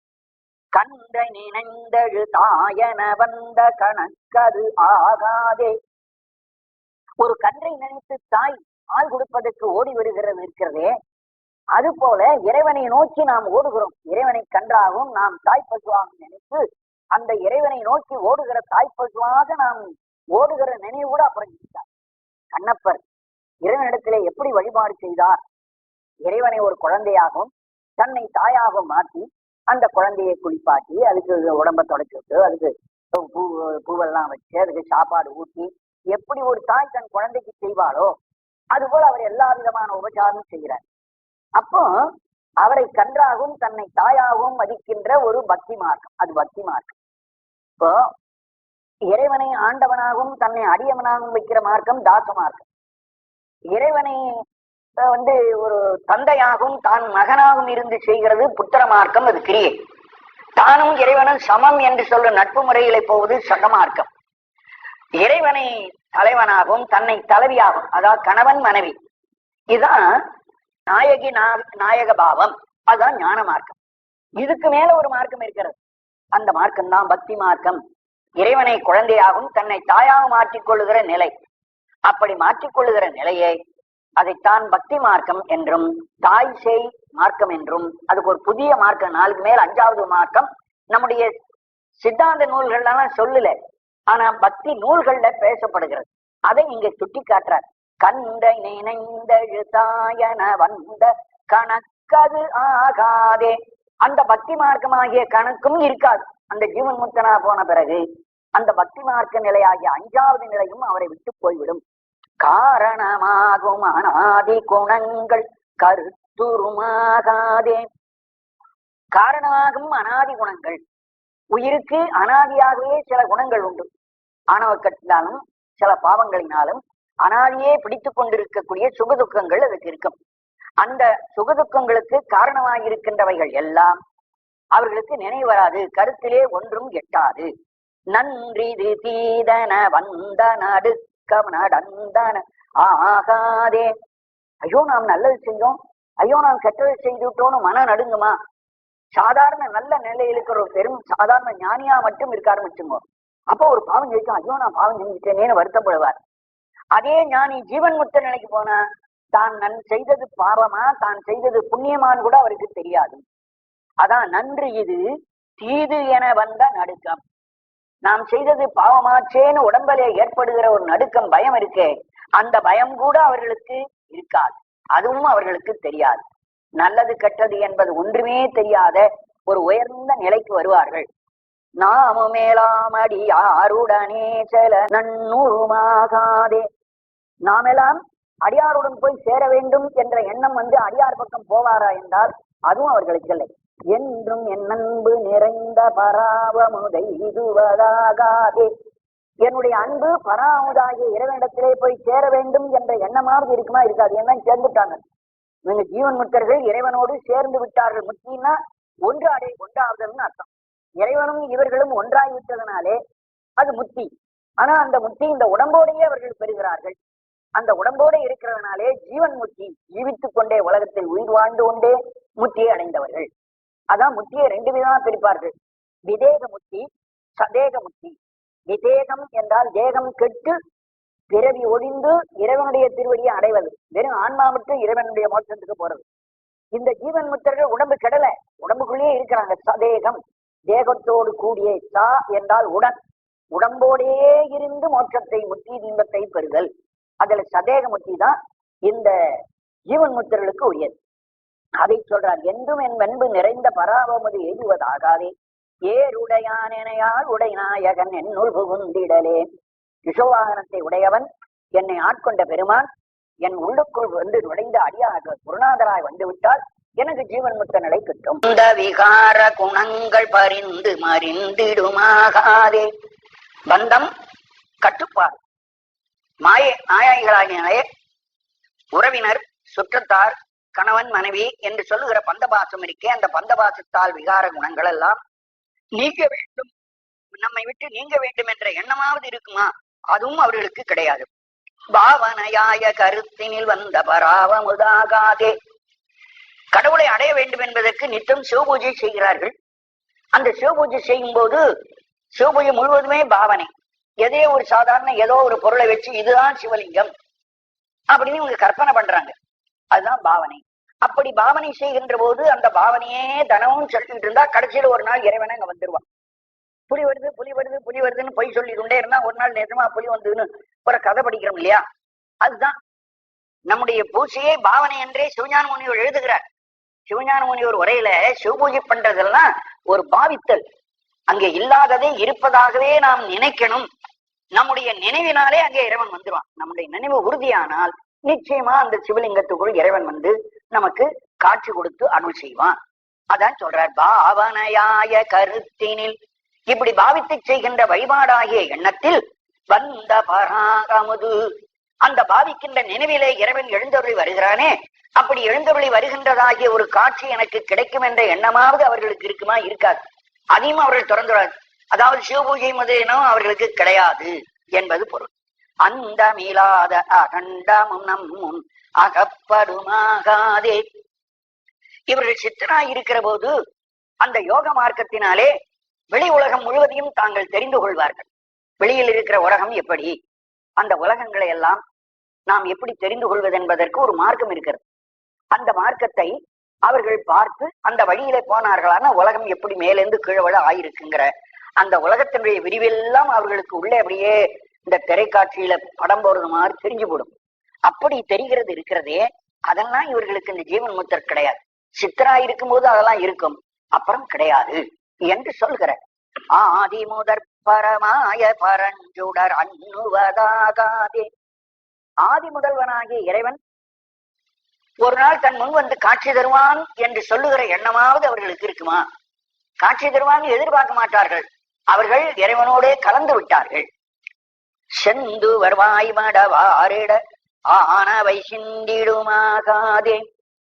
கண்ட நினைந்தழு தாயன வந்த கணக்கது ஆகாதே. ஒரு கன்றை நினைத்து தாய் பால் கொடுப்பதற்கு ஓடி வருகிறது இருக்கிறதே, அது போல இறைவனை நோக்கி நாம் ஓடுகிறோம். இறைவனை கன்றாகவும் நாம் தாய் பசுவாகவும் நினைத்து அந்த இறைவனை நோக்கி ஓடுகிற தாய் பசுவாக நாம் ஓடுகிற நினைவு கூட அப்புறம் இருந்தார். கண்ணப்பர் இறைவனிடத்திலே எப்படி வழிபாடு செய்தார்? இறைவனை ஒரு குழந்தையாகவும் தன்னை தாயாகவும் மாற்றி அந்த குழந்தையை குளிப்பாட்டி அதுக்கு உடம்ப தொடச்சி விட்டு அதுக்கு பூவெல்லாம் வச்சு அதுக்கு சாப்பாடு ஊட்டி எப்படி ஒரு தாய் தன் குழந்தைக்கு செய்வாளோ அதுபோல் அவர் எல்லா விதமான உபச்சாரம் செய்கிறார். அப்போ அவரை கன்றாகவும் தன்னை தாயாகவும் மதிக்கின்ற ஒரு பக்தி மார்க்கம், அது பக்தி மார்க்கம். இப்போ இறைவனை ஆண்டவனாகவும் தன்னை அடியவனாகவும் வைக்கிற மார்க்கம் தாச மார்க்கம். இறைவனை ஒரு தந்தையாகவும் தான் மகனாகவும் இருந்து செய்கிறது புத்திர மார்க்கம், அது கிரியை. தானும் இறைவனும் சமம் என்று சொல்ற நட்பு முறைகளை போவது சகமார்க்கம். இறைவனை தலைவனாகவும் தன்னை தலைவியாகும், அதாவது கணவன் மனைவி, இதுதான் நாயகி நாயக பாவம், அதுதான் ஞான மார்க்கம். இதுக்கு மேல ஒரு மார்க்கம் இருக்கிறது, அந்த மார்க்கம் தான் பக்தி மார்க்கம். இறைவனை குழந்தையாகவும் தன்னை தாயாகவும் மாற்றிக்கொள்ளுகிற நிலை. அப்படி மாற்றிக்கொள்ளுகிற நிலையை அதைத்தான் பக்தி மார்க்கம் என்றும் தாய் செய் மார்க்கம் என்றும், அதுக்கு ஒரு புதிய மார்க்கம், நாளுக்கு மேல் 5வது மார்க்கம் நம்முடைய சித்தாந்த நூல்கள்லாம் சொல்லல, ஆனா பக்தி நூல்கள்ல பேசப்படுகிறது. அதை இங்க சுட்டி காட்டுறார். கண்ட நினைந்தழுதாயன வந்த கணக்கது ஆகாதே. அந்த பக்தி மார்க்கமாகிய கணக்கும் இருக்காது. அந்த ஜீவன் முக்தனா போன பிறகு அந்த பக்தி மார்க்க நிலையாகிய 5வது நிலையும் அவரை விட்டு போய்விடும். காரணமாகும் அனாதி குணங்கள் கருத்துருமாகாதே. காரணமாகும் அனாதி குணங்கள், உயிருக்கு அனாதியாகவே சில குணங்கள் உண்டு. ஆணவ கட்டினாலும் சில பாவங்களினாலும் அனாதியே பிடித்து கொண்டிருக்கக்கூடிய சுகதுக்கங்கள் அதுக்கு இருக்கும். அந்த சுகதுக்கங்களுக்கு காரணமாகியிருக்கின்றவைகள் எல்லாம் அவர்களுக்கு நினைவு வராது, கருத்திலே ஒன்றும் எட்டாது. நன்றிது தீதன வந்த நடுக்கம் நடந்தன ஆகாதே. ஐயோ நாம் நல்லது செஞ்சோம், ஐயோ நாம் கெட்டது செய்து விட்டோம்னு மன நடுங்குமா? சாதாரண நல்ல நிலையில் இருக்கிற ஒரு பெரும் சாதாரண ஞானியா மட்டும் இருக்க ஆரம்பிச்சுங்க, அப்போ ஒரு பாவம் ஜெயிக்கும், ஐயோ நான் பாவம் செஞ்சுட்டேனேன்னு வருத்தப்படுவார். அதே ஞானி ஜீவன் முக்த நிலைக்கு போனா தான் செய்தது பாவமா தான் செய்தது புண்ணியமான்னு கூட அவருக்கு தெரியாது. அதான் நன்று இது தீது என வந்த நடுக்கம். நாம் செய்தது பாவமாச்சேன்னு உடம்பிலே ஏற்படுகிற ஒரு நடுக்கம், பயம் இருக்கே, அந்த பயம் கூட அவர்களுக்கு இருக்காது, அதுவும் அவர்களுக்கு தெரியாது. நல்லது கெட்டது என்பது ஒன்றுமே தெரியாத ஒரு உயர்ந்த நிலைக்கு வருவார்கள். நாம மேலாமடி யாருடனே செல நன்னூருமாகாதே. நாமெல்லாம் அடியாருடன் போய் சேர வேண்டும் என்ற எண்ணம் அடியார் பக்கம் போவாரா என்றால் அதுவும் அவர்களுக்கு இல்லை. என்றும் என் அன்பு நிறைந்த பராவமுதை இதுவதாகாதே. என்னுடைய அன்பு பராமுதாகிய இறைவனிடத்திலே போய் சேர வேண்டும் என்ற எண்ணமாவது இருக்குமா? இருக்காது. என்ன சேர்ந்துட்டாங்க இவங்க ஜீவன் முக்தர்கள், இறைவனோடு சேர்ந்து விட்டார்கள். முக்தின்னா ஒன்றாவதுன்னு அர்த்தம். இறைவனும் இவர்களும் ஒன்றாகிவிட்டதனாலே அது முக்தி. ஆனா அந்த முக்தி இந்த உடம்போடையே அவர்கள் பெறுகிறார்கள். அந்த உடம்போடு இருக்கிறதுனாலே ஜீவன் முக்தி, ஜீவித்துக் கொண்டே உலகத்தில் உயிர் வாழ்ந்து கொண்டே முக்தியை அடைந்தவர்கள். அதான் முக்தியை 2 விதமா பிரிப்பார்கள், விதேக முக்தி, சதேக முக்தி. விதேகம் என்றால் தேகம் கெட்டு பிறவி ஒழிந்து இறைவனுடைய திருவடியை அடைவது, வெறும் ஆன்மா மட்டும் இறைவனுடைய மோட்சத்துக்கு போறது. இந்த ஜீவன் முக்தர்கள் உடம்பு கெடல, உடம்புக்குள்ளேயே இருக்கிறாங்க. சதேகம், தேகத்தோடு கூடிய, சா என்றால் உடன், உடம்போடையே இருந்து மோட்சத்தை முக்தி இன்பத்தை பெறுதல். அதுல சதேக முக்தி தான் இந்த ஜீவன் முக்தர்களுக்கு உரியது. அதை சொல்றார். என்றும் என் அன்பு நிறைந்த பராவமது எய்துவதாகாதே. ஏருடையானையால் உடைநாயகன் என்னுள் புகுந்திடலே. விஷவாகனத்தை உடையவன் என்னை ஆட்கொண்ட பெருமான் என் உள்ளுக்குள் நுழைந்த அடியாக குருநாதராய் வந்துவிட்டால் எனக்கு ஜீவன் முக்த நிலை கிட்டும். இந்த விகார குணங்கள் பறிந்து மறிந்திடுமாகாதே. பந்தம், கட்டுப்பாடு, மாயைகளாகிய உறவினர், சுற்றத்தார், கணவன் மனைவி என்று சொல்லுகிற பந்தபாசம் இருக்கே, அந்த பந்தபாசத்தால் விகார குணங்கள் எல்லாம் நீங்க வேண்டும், நம்மை விட்டு நீங்க வேண்டும் என்ற எண்ணமாவது இருக்குமா? அதுவும் அவர்களுக்கு கிடையாது. பாவனையாய கருத்தினில் வந்த பராவமுதாகாதே. கடவுளை அடைய வேண்டும் என்பதற்கு நித்தம் சிவபூஜை செய்கிறார்கள். அந்த சிவபூஜை செய்யும் போது சிவபூஜை முழுவதுமே பாவனை. எதே ஒரு சாதாரண ஏதோ ஒரு பொருளை வச்சு இதுதான் சிவலிங்கம் அப்படின்னு இவங்க கற்பனை பண்றாங்க. அதுதான் பாவனை. அப்படி பாவனை செய்கின்ற போது அந்த பாவனையே தனமும் சொல்லிட்டு இருந்தா கடைசியில ஒரு நாள் இறைவனை அங்க வந்துருவான். புலி வருது புலி வருது புலி வருதுன்னு பொய் சொல்லிட்டு இருந்தா ஒரு நாள் நிஜமா புலி வந்ததுன்னு ஒரு கதை படிக்கிறோம் இல்லையா? அதுதான் நம்முடைய பூசையை பாவனை என்றே சிவஞான முனிவர் எழுதுகிறார். சிவஞான முனிவர் உரையில சிவபூஜை பண்றதெல்லாம் ஒரு பாவித்தல். அங்கே இல்லாததை இருப்பதாகவே நாம் நினைக்கணும். நம்முடைய நினைவினாலே அங்கே இறைவன் வந்துருவான். நம்முடைய நினைவு உறுதியானால் நிச்சயமா அந்த சிவலிங்கத்துக்குள் இறைவன் வந்து நமக்கு காட்சி கொடுத்து அருள் செய்வான். அதான் சொல்றார், பாவனையாய கருத்தினில். இப்படி பாவித்து செய்கின்ற வழிபாடாகிய எண்ணத்தில் வந்த பராகமுது. அந்த பாவிக்கின்ற நினைவிலே இறைவன் எழுந்தருளி வருகிறானே, அப்படி எழுந்தருளி வருகின்றதாகிய ஒரு காட்சி எனக்கு கிடைக்கும் என்ற எண்ணமாவது அவர்களுக்கு இருக்குமா? இருக்காது. அதையும் அவர்கள் திறந்துறாரு. அதாவது சிவபூஜை முதலினும் அவர்களுக்கு கிடையாது என்பது பொருள். அந்த மீளாத அகண்டமும் நம்முன் அகப்படுமாகாதே. இவர்கள் சித்தராய் இருக்கிற போது அந்த யோக மார்க்கத்தினாலே வெளி உலகம் முழுவதையும் தாங்கள் தெரிந்து கொள்வார்கள். வெளியில் இருக்கிற உலகம் எப்படி, அந்த உலகங்களை எல்லாம் நாம் எப்படி தெரிந்து கொள்வது என்பதற்கு ஒரு மார்க்கம் இருக்கிறது. அந்த மார்க்கத்தை அவர்கள் பார்த்து அந்த வழியிலே போனார்களான உலகம் எப்படி மேலேந்து கீழவழ ஆயிருக்குங்கிற அந்த உலகத்தினுடைய விரிவெல்லாம் அவர்களுக்கு உள்ளே அப்படியே இந்த திரைக்காட்சியில படம் போறது மாதிரி தெரிஞ்சு போடும். அப்படி தெரிகிறது இருக்கிறதே, அதெல்லாம் இவர்களுக்கு இந்த ஜீவன் முத்தர் கிடையாது. சித்தரா இருக்கும் போது அதெல்லாம் இருக்கும், அப்புறம் கிடையாது என்று சொல்கிற ஆதி முதற் பரமாய பரஞ்சுடர் அண்ணுவதாகாதே. ஆதி முதல்வனாகிய இறைவன் ஒரு நாள் தன் முன் வந்து காட்சி தருவான் என்று சொல்லுகிற எண்ணமாவது அவர்களுக்கு இருக்குமா? காட்சி தருவான் எதிர்பார்க்க மாட்டார்கள். அவர்கள் இறைவனோடே கலந்து விட்டார்கள். செந்து வருவாய் மடவாரிட ஆனவை சிந்திடுமாகாதே.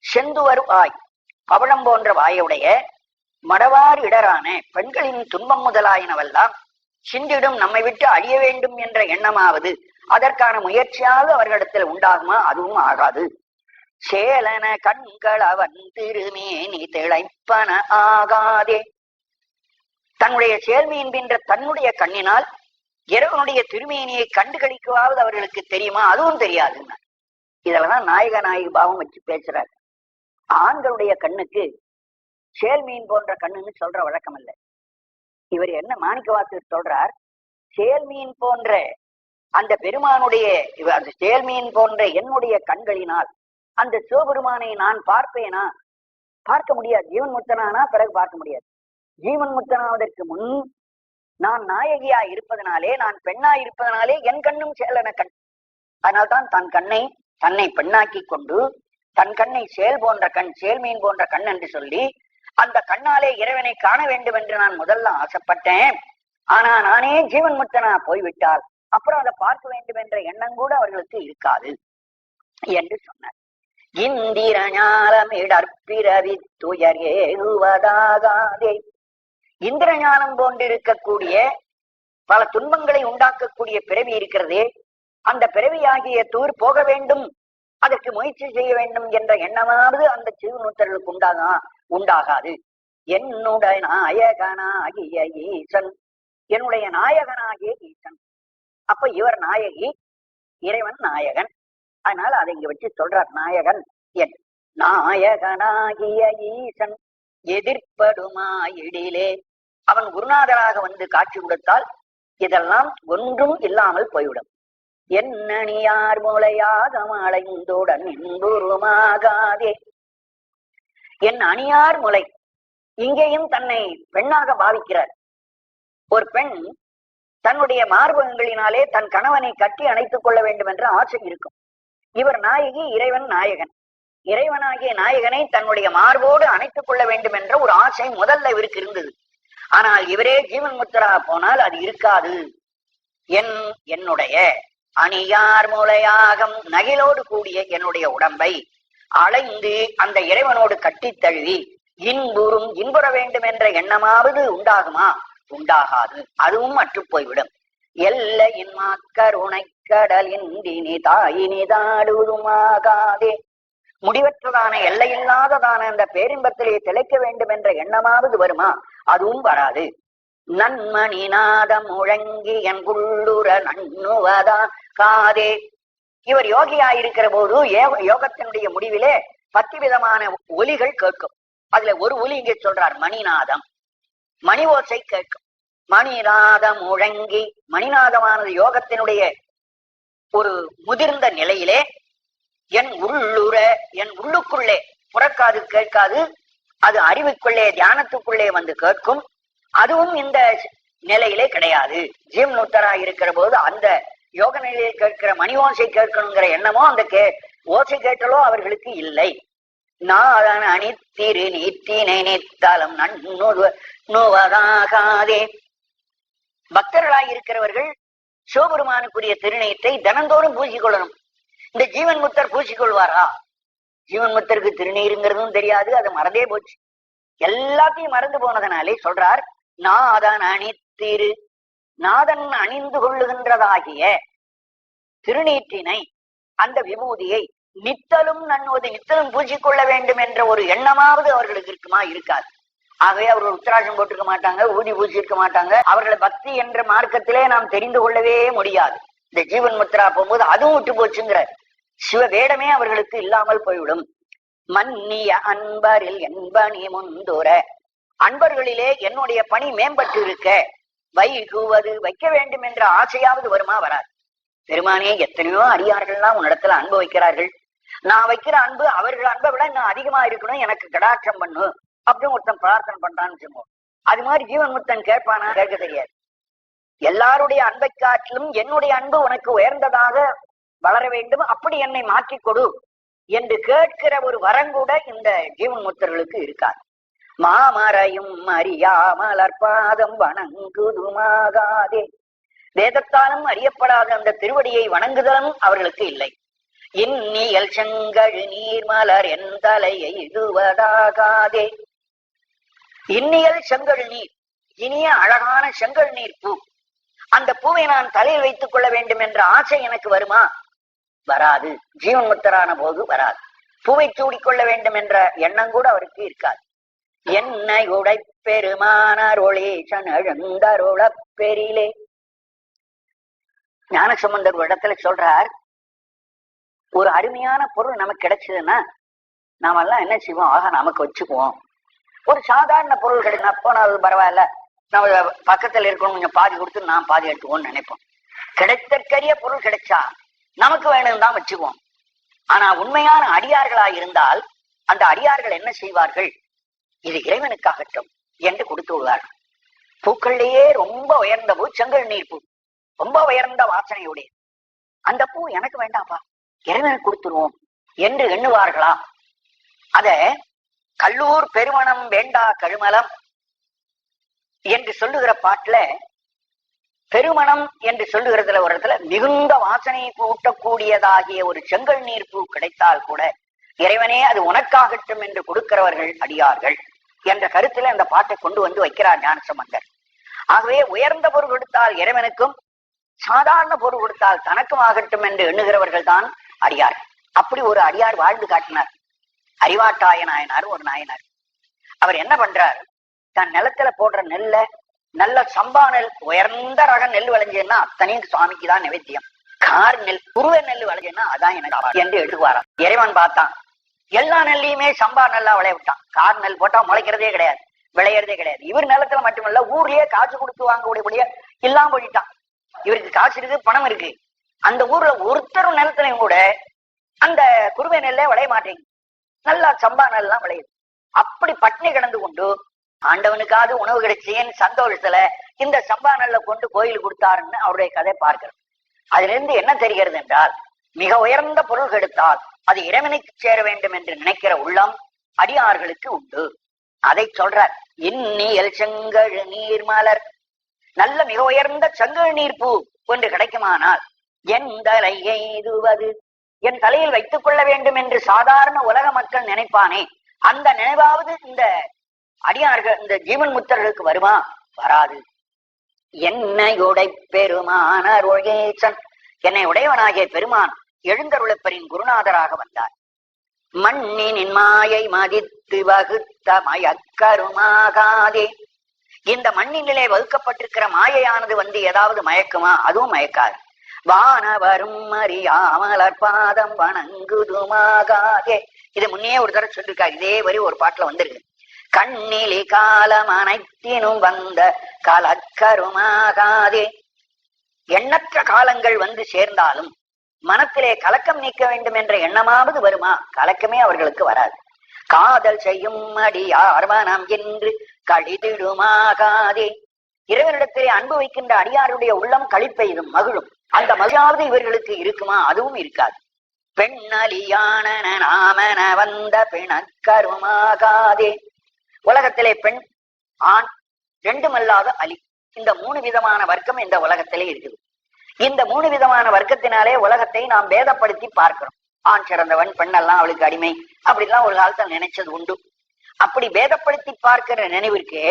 செந்து வருவாய், பவளம் போன்ற வாயுடைய மடவார் இடரான பெண்களின் துன்பம் முதலாயினவெல்லாம் சிந்திடும் நம்மை விட்டு அழிய வேண்டும் என்ற எண்ணமாவது அதற்கான முயற்சியாக அவர்களிடத்தில் உண்டாகுமா? அதுவும் ஆகாது. சேலன கண்கள் அவன் திருமேனி திளைப்பன ஆகாதே. தன்னுடைய சேர்மை என்கின்ற தன்னுடைய கண்ணினால் இறைவனுடைய திருமேனியை கண்டு கழிக்கவாவது அவர்களுக்கு தெரியுமா? அதுவும் தெரியாது. இதெல்லாம் நாயக நாயகி பாவம் வச்சு பேசுறாரு. ஆண்களுடைய கண்ணுக்கு சேல்மீன் போன்ற கண்ணுன்னு சொல்ற வழக்கம் இல்லை. இவர் என்ன மாணிக்கவாசகர் சொல்றார், சேல்மீன் போன்ற அந்த பெருமானுடைய அந்த சேல்மீன் போன்ற என்னுடைய கண்களினால் அந்த சிவபெருமானை நான் பார்ப்பேனா? பார்க்க முடியாது. ஜீவன் முத்தனானா பிறகு பார்க்க முடியாது. ஜீவன் முத்தனாவதற்கு முன் நான் நாயகியா இருப்பதனாலே, நான் பெண்ணா இருப்பதனாலே என் கண்ணும் சேலன கண். அதனால்தான் தன்னை பெண்ணாக்கி கொண்டு தன் கண்ணை சேல் போன்ற கண், சேல்மீன் போன்ற கண் என்று சொல்லி அந்த கண்ணாலே இறைவனை காண வேண்டும் என்று நான் முதல்ல ஆசைப்பட்டேன். ஆனா நானே ஜீவன் முத்தனா போய்விட்டால் அப்புறம் அதை பார்க்க வேண்டும் என்ற எண்ணம் கூட அவர்களுக்கு இருக்காது என்று சொன்னார். இந்திர ஞானம் இடற்பிறவி துயர் ஏகுவதாகாதே. இந்திர ஞானம் போன்றிருக்கக்கூடிய பல துன்பங்களை உண்டாக்கக்கூடிய பிறவி இருக்கிறதே, அந்த பிறவியாகிய தூர் போக வேண்டும், அதற்கு முயற்சி செய்ய வேண்டும் என்ற எண்ணமாவது அந்த ஜீவனுத்தர்களுக்கு உண்டாகாது. என்னுடைய நாயகனாகிய ஈசன், என்னுடைய நாயகனாகிய ஈசன். அப்ப இவர் நாயகி, இறைவன் நாயகன். அதனால அதை இங்க வச்சு சொல்றார், நாயகன் என் நாயகனாகிய ஈசன் எதிர்ப்படுமாயிடிலே. அவன் குருநாதராக வந்து காட்சி கொடுத்தால் இதெல்லாம் ஒன்றும் இல்லாமல் போய்விடும். என்னணியார் மூளையாக மலைந்துடன் இன்புருமாகாதே. என் அணியார் முலை, இங்கேயும் தன்னை பெண்ணாக பாவிக்கிறார். ஒரு பெண் தன்னுடைய மார்பகங்களினாலே தன் கணவனை கட்டி அணைத்துக் கொள்ள வேண்டும் என்ற ஆசை இருக்கும். இவர் நாயகி, இறைவன் நாயகன். இறைவனாகிய நாயகனை தன்னுடைய மார்போடு அணைத்துக் கொள்ள வேண்டும் என்ற ஒரு ஆசை முதல்ல இவருக்கு இருந்தது. ஆனால் இவரே ஜீவன் முத்தராக போனால் அது இருக்காது. என்னுடைய அணியார் மூளையாகம், நகிலோடு கூடிய என்னுடைய உடம்பை அலைந்து அந்த இறைவனோடு கட்டி தழுவி இன்புறும் இன்புற வேண்டும் என்ற எண்ணமாவது உண்டாகுமா? உண்டாகாது. அதுவும் அற்று போய்விடும். எல்லையின் மாக்கருணை கடலின் தாயினி தாடுவதுமாகாதே. முடிவற்றதான எல்லையில்லாததான அந்த பேரின்பத்திலே திளைக்க வேண்டும் என்ற எண்ணமாவது வருமா? அதுவும் வராது. நன்மணி நாதம் முழங்கி என் குள்ளுற நண்ணுவதா காதே. இவர் யோகியாயிருக்கிற போது யோகத்தினுடைய முடிவிலே 10 விதமான ஒலிகள் கேட்கும். அதுல ஒரு ஒலி இங்கே சொல்றார், மணிநாதம். மணி ஓசை கேட்கும். மணிநாதம் முழங்கி, மணிநாதமானது யோகத்தினுடைய ஒரு முதிர்ந்த நிலையிலே என் உள்ளுற, என் உள்ளுக்குள்ளே, புறக்காது கேட்காது, அது அறிவுக்குள்ளே தியானத்துக்குள்ளே வந்து கேட்கும். அதுவும் இந்த நிலையிலே கிடையாது. ஜீவன்முக்தராக இருக்கிற போது அந்த யோக நிலையில் கேட்கிற மணி ஓசை கேட்கணுங்கிற எண்ணமோ அந்த ஓசை கேட்டலோ அவர்களுக்கு இல்லை. நாதன் அணித்திரு நீத்தினை நித்தலம் நண்ணுவதாகாதே. பக்தர்களாய் இருக்கிறவர்கள் சிவபெருமானுக்குரிய திருநீற்றை தினந்தோறும் பூசிக்கொள்ளணும். இந்த ஜீவன் முத்தர் பூசிக்கொள்வாரா? ஜீவன் முத்தருக்கு திருநீருங்கிறதும் தெரியாது, அது மறந்தே போச்சு. எல்லாத்தையும் மறந்து போனதனாலே சொல்றார், நாதன் அணித்திரு, நாதன் அணிந்து கொள்ளுகின்றதாகிய திருநீற்றினை, அந்த விபூதியை நித்தலும் நன்னுவது, நித்தலும் பூசிக்கொள்ள வேண்டும் என்ற ஒரு எண்ணமாவது அவர்களுக்கு இருக்குமா? இருக்காது. ஆகவே அவர்கள் உத்தராசம் போட்டிருக்க மாட்டாங்க, ஊதி பூசியிருக்க மாட்டாங்க. அவர்களை பக்தி என்ற மார்க்கத்திலே நாம் தெரிந்து கொள்ளவே முடியாது. இந்த ஜீவன் முத்திரா போகும்போது அதுவும் விட்டு போச்சுங்கிற சிவ வேடமே அவர்களுக்கு இல்லாமல் போய்விடும். மன்னிய அன்பரில் என்பனி முந்துர, அன்பர்களிலே என்னுடைய பணி மேம்பட்டு இருக்க வைகுவது, வைக்க வேண்டும் என்ற ஆசையாவது வருமா? வராது. பெருமானே, எத்தனையோ அடியார்கள்லாம் உன்னிடத்துல அன்பு வைக்கிறார்கள், நான் வைக்கிற அன்பு அவர்கள் அன்பை விட இன்னும் அதிகமா இருக்கணும், எனக்கு கடாட்சம் பண்ணு அப்படின்னு ஒருத்தன் பிரார்த்தனை பண்றான்னு சொல்லுவோம். அது மாதிரி ஜீவன் முத்தன் கேட்பானா? கேட்க தெரியாது. எல்லாருடைய அன்பை காட்டிலும் என்னுடைய அன்பு உனக்கு உயர்ந்ததாக வளர வேண்டும், அப்படி என்னை மாற்றி கொடு என்று கேட்கிற ஒரு வரங்கூட இந்த ஜீவன் முத்தர்களுக்கு இருக்காது. மாமரையும் அறியாமலர் பாதம் வணங்குதுமாகாதே. வேதத்தாலும் அறியப்படாத அந்த திருவடியை வணங்குதலும் அவர்களுக்கு இல்லை. இன்னியல் செங்கழு நீர்மலர் என் தலையை இதுவதாகாதே. இன்னியல் செங்கழு நீர், இனிய அழகான செங்கல் நீர் பூ, அந்த பூவை நான் தலையில் வைத்துக் கொள்ள வேண்டும் என்ற ஆசை எனக்கு வருமா? வராது. ஜீவன் முத்தரான போது வராது. பூவை சூடிக்கொள்ள வேண்டும் என்ற எண்ணம் கூட அவருக்கு இருக்காது. என்னை உடை பெருமானார் ஒளேசன் எழுந்தருள பெரிலே. ஞானசம்பந்தர் ஒரு இடத்துல சொல்றார், ஒரு அருமையான பொருள் நமக்கு கிடைச்சதுன்னா நாமெல்லாம் என்ன செய்வோம்? ஆக நமக்கு வச்சுக்குவோம். ஒரு சாதாரண பொருள் கிடைக்கும், போனாலும் பரவாயில்ல, நம்ம பக்கத்துல இருக்கணும், கொஞ்சம் பாதி கொடுத்து நான் பாதி எடுத்துக்கோன்னு நினைப்போம். கிடைத்தற்கரிய பொருள் கிடைச்சா நமக்கு வேணும் தான் வச்சுக்குவோம். ஆனா உண்மையான அடியார்களா இருந்தால் அந்த அடியார்கள் என்ன செய்வார்கள்? இது இறைவனுக்காகட்டும் என்று கொடுத்து விடுவார்கள். பூக்கள்லேயே ரொம்ப உயர்ந்த பூ செங்கல் நீர் பூ, ரொம்ப உயர்ந்த வாசனையுடைய அந்த பூ எனக்கு வேண்டாப்பா, இறைவனுக்கு கொடுத்துருவோம் என்று எண்ணுவார்களா? அத கல்லூர் பெருமணம் வேண்டா கழுமலம் என்று சொல்லுகிற பாட்டுல பெருமணம் என்று சொல்லுகிறதுல ஒரு இடத்துல மிகுந்த வாசனை ஊட்டக்கூடியதாகிய ஒரு செங்கல் நீர் பூ கிடைத்தால் கூட இறைவனே அது உனக்காகட்டும் என்று கொடுக்கிறவர்கள் அடியார்கள் என்ற கருத்துல அந்த பாட்டை கொண்டு வந்து வைக்கிறார் ஞானசம்பந்தர். ஆகவே உயர்ந்த பொருள் கொடுத்தால் இறைவனுக்கும், சாதாரண பொருள் கொடுத்தால் தனக்கும் ஆகட்டும் என்று எண்ணுகிறவர்கள் தான் அடியார்கள். அப்படி ஒரு அடியார் வாழ்ந்து காட்டினார். அறிவாட்டாய நாயனார் ஒரு நாயனார். அவர் என்ன பண்றார்? தன் நிலத்துல போடுற நெல்ல, நல்ல சம்பா நெல், உயர்ந்த ரக நெல் விளைஞ்சதுன்னா அத்தனையும் சுவாமிக்கு தான் நிவேத்தியம். கார் நெல், குருவ நெல் விளைஞ்சதுன்னா அதான் எனக்கு என்று எடுத்துக்குவாராம். இறைவன் பார்த்தான், எல்லா நெல்லையுமே சம்பா நெல்லா விளைய விட்டான். கார் நெல் போட்டா முளைக்கிறதே கிடையாது, விளையறதே கிடையாது. இவர் நிலத்துல மட்டுமல்ல, ஊர்லயே காசு கொடுத்து வாங்கக்கூடிய இல்லாம போயிட்டான். இவருக்கு காசு இருக்கு, பணம் இருக்கு. அந்த ஊர்ல ஒருத்தரும் நிலத்திலையும் கூட அந்த குருவை நெல்லே விளைய மாட்டேங்குது, நல்லா சம்பா நெல்லாம் விளையுது. அப்படி பட்டினி கிடந்து கொண்டு ஆண்டவனுக்காவது உணவு கிடைச்சேன்னு சந்தோஷத்துல இந்த சம்பா நெல்லை கொண்டு கோயில் கொடுத்தாருன்னு அவருடைய கதை பார்க்கிறோம். அதுல இருந்து என்ன தெரிகிறது என்றால், மிக உயர்ந்த பொருள் கெடுத்தால் அது இறைவனுக்கு சேர வேண்டும் என்று நினைக்கிற உள்ளம் அடியார்களுக்கு உண்டு. அதை சொல்றார். இன்னியல் செங்கழு நீர் மலர், நல்ல மிக உயர்ந்த செங்கல் நீர் பூ ஒன்று கிடைக்குமானால் எந்தலை எய்துவது, என் தலையில் வைத்துக் கொள்ள வேண்டும் என்று சாதாரண உலக மக்கள் நினைப்பானே, அந்த நினைவாவது இந்த அடியார்கள் இந்த ஜீவன் முத்தர்களுக்கு வருமா? வராது. என்னையுடை பெருமான் அருளேசன், என்னை உடையவனாகிய பெருமான் எழுந்தருளப்பரின் குருநாதராக வந்தார். மண்ணினின் மாயை மதித்து வகுத்த மயக்கருமாகாதே, இந்த மண்ணினிலே வகுக்கப்பட்டிருக்கிற மாயையானது வந்து ஏதாவது மயக்குமா? அதுவும் மயக்காது. வானவரும் அறியாமலர் பாதம் வணங்குதுமாகாதே, இது முன்னே ஒரு தடவை சொல்லிருக்காரு, இதே வரி ஒரு பாட்டுல வந்திருக்கு. கண்ணிலி காலம் அனைத்தினும் வந்த கலக்கருமாகாதே, எண்ணற்ற காலங்கள் வந்து சேர்ந்தாலும் மனத்திலே கலக்கம் நீக்க வேண்டும் என்ற எண்ணமாவது வருமா? கலக்கமே அவர்களுக்கு வராது. காதல் செய்யும் அடியார் மனம் என்று கழிதிடுமாகாதே, இறைவனிடத்திலே அன்பு வைக்கின்ற அடியாருடைய உள்ளம் களிப்பெய்தும் மகிழும். அந்த மகிழாவது இவர்களுக்கு இருக்குமா? அதுவும் இருக்காது. பெண்ணலியான நாமன வந்த பிணக்கருமாகாதே, உலகத்திலே பெண் ஆண் ரெண்டுமல்லாத அலி, இந்த 3 விதமான வர்க்கம் இந்த உலகத்திலே இருக்குது. இந்த 3 விதமான வர்க்கத்தினாலே உலகத்தை நாம் பேதப்படுத்தி பார்க்கிறோம். ஆண் சிறந்தவன், பெண்ணெல்லாம் அவளுக்கு அடிமை, அப்படிலாம் ஒரு காலத்தில் நினைச்சது உண்டு. அப்படி பேதப்படுத்தி பார்க்கிற நினைவிற்கு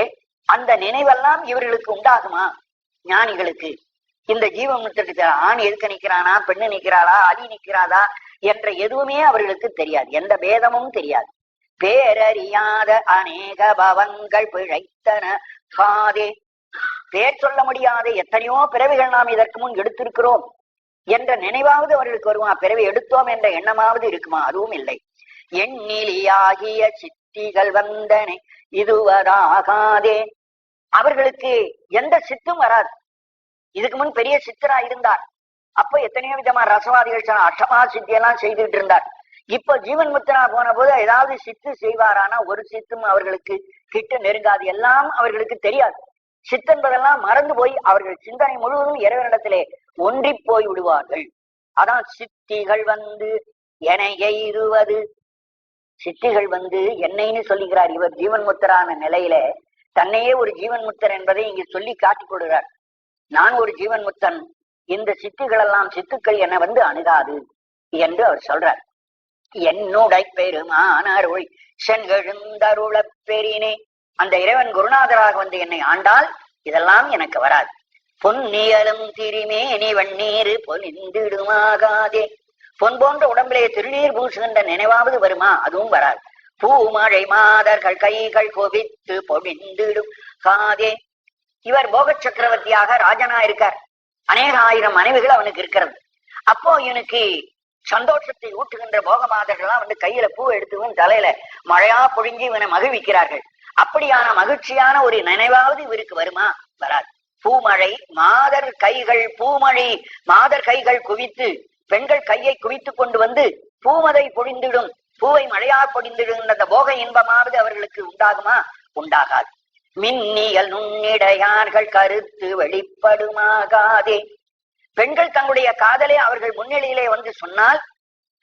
அந்த நினைவெல்லாம் இவர்களுக்கு உண்டாகுமா? ஞானிகளுக்கு இந்த ஜீவமுத்திற்கு ஆண் எதுக்க நிற்கிறானா, பெண்ணு நிற்கிறாளா, அலி நிற்கிறாதா என்ற எதுவுமே அவர்களுக்கு தெரியாது, எந்த பேதமும் தெரியாது. பேரறியாத அநேக பவங்கள் பிழைத்தன காதே, பேர் சொல்ல முடியாத எத்தனையோ பிறவிகள் நாம் இதற்கு முன் எடுத்திருக்கிறோம் என்ற நினைவாவது அவர்களுக்கு வருமா? பிறவி எடுத்தோம் என்ற எண்ணமாவது இருக்குமா? அதுவும் இல்லை. எண்ணிலியாகிய சித்திகள் வந்தனை இதுவதாகாதே, அவர்களுக்கு எந்த சித்தும் வராது. இதுக்கு முன் பெரிய சித்தரா இருந்தார், அப்ப எத்தனையோ விதமான ரசவாதிகள் அஷ்டமா சித்தியெல்லாம் செய்துட்டு இருந்தார். இப்ப ஜீவன் முத்தனா போன போது ஏதாவது சித்து செய்வாரானா ஒரு சித்தும் அவர்களுக்கு கிட்ட நெருங்காது, எல்லாம் அவர்களுக்கு தெரியாது. சித்தென்பதெல்லாம் மறந்து போய் அவர்கள் சிந்தனை முழுவதும் இறைவனிடத்திலே ஒன்றி போய் விடுவார்கள். அதான் சித்திகள் வந்து எனையெய்துவது, சித்திகள் வந்து என்னைன்னு சொல்லுகிறார். இவர் ஜீவன் முத்தரான நிலையில தன்னையே ஒரு ஜீவன் முத்தர் என்பதை இங்கு சொல்லி காட்டிக் கொடுக்கிறார். நான் ஒரு ஜீவன் முத்தன், இந்த சித்துகள் எல்லாம் சித்துக்கள் என வந்து அணுகாது என்று அவர் சொல்றார். என்னுடை பெருமான் அருள் செங்கெழுந்தருளப் பெறினே, அந்த இறைவன் குருநாதராக வந்து என்னை ஆண்டால் இதெல்லாம் எனக்கு வராது. பொன்னியலும் திரிமேனி வண்ணீரு பொலிந்திடுமாகாதே, பொன் போன்ற உடம்பிலே திருநீர் பூசுகின்ற நினைவாவது வருமா? அதுவும் வராது. பூமழை மாதர்கள் கைகள் கொவித்து பொழிந்திடும் காதே, இவர் போக சக்கரவர்த்தியாக ராஜனா இருக்கார், அநேக ஆயிரம் மனைவிகள் அவனுக்கு இருக்கிறது. அப்போ இவனுக்கு சந்தோஷத்தை ஊட்டுகின்ற போக மாதர்கள்லாம் வந்து கையில பூ எடுத்துவும் தலையில மழையா பொழிஞ்சு இவனை மகிழ்விக்கிறார்கள். அப்படியான மகிழ்ச்சியான ஒரு நினைவாவது இவருக்கு வருமா? வராது. பூமழை மாதர் கைகள், பூமழை மாதர் கைகள் குவித்து பெண்கள் கையை குவித்து கொண்டு வந்து பூமதை பொழிந்திடும், பூவை மழையா பொழிந்திடும் அந்த போக இன்பமாவது அவர்களுக்கு உண்டாகுமா? உண்டாகாது. மின்னியல் நுண்ணிடையார்கள் கருத்து வெளிப்படுமாகாதே, பெண்கள் தங்களுடைய காதலை அவர்கள் முன்னிலையிலே வந்து சொன்னால்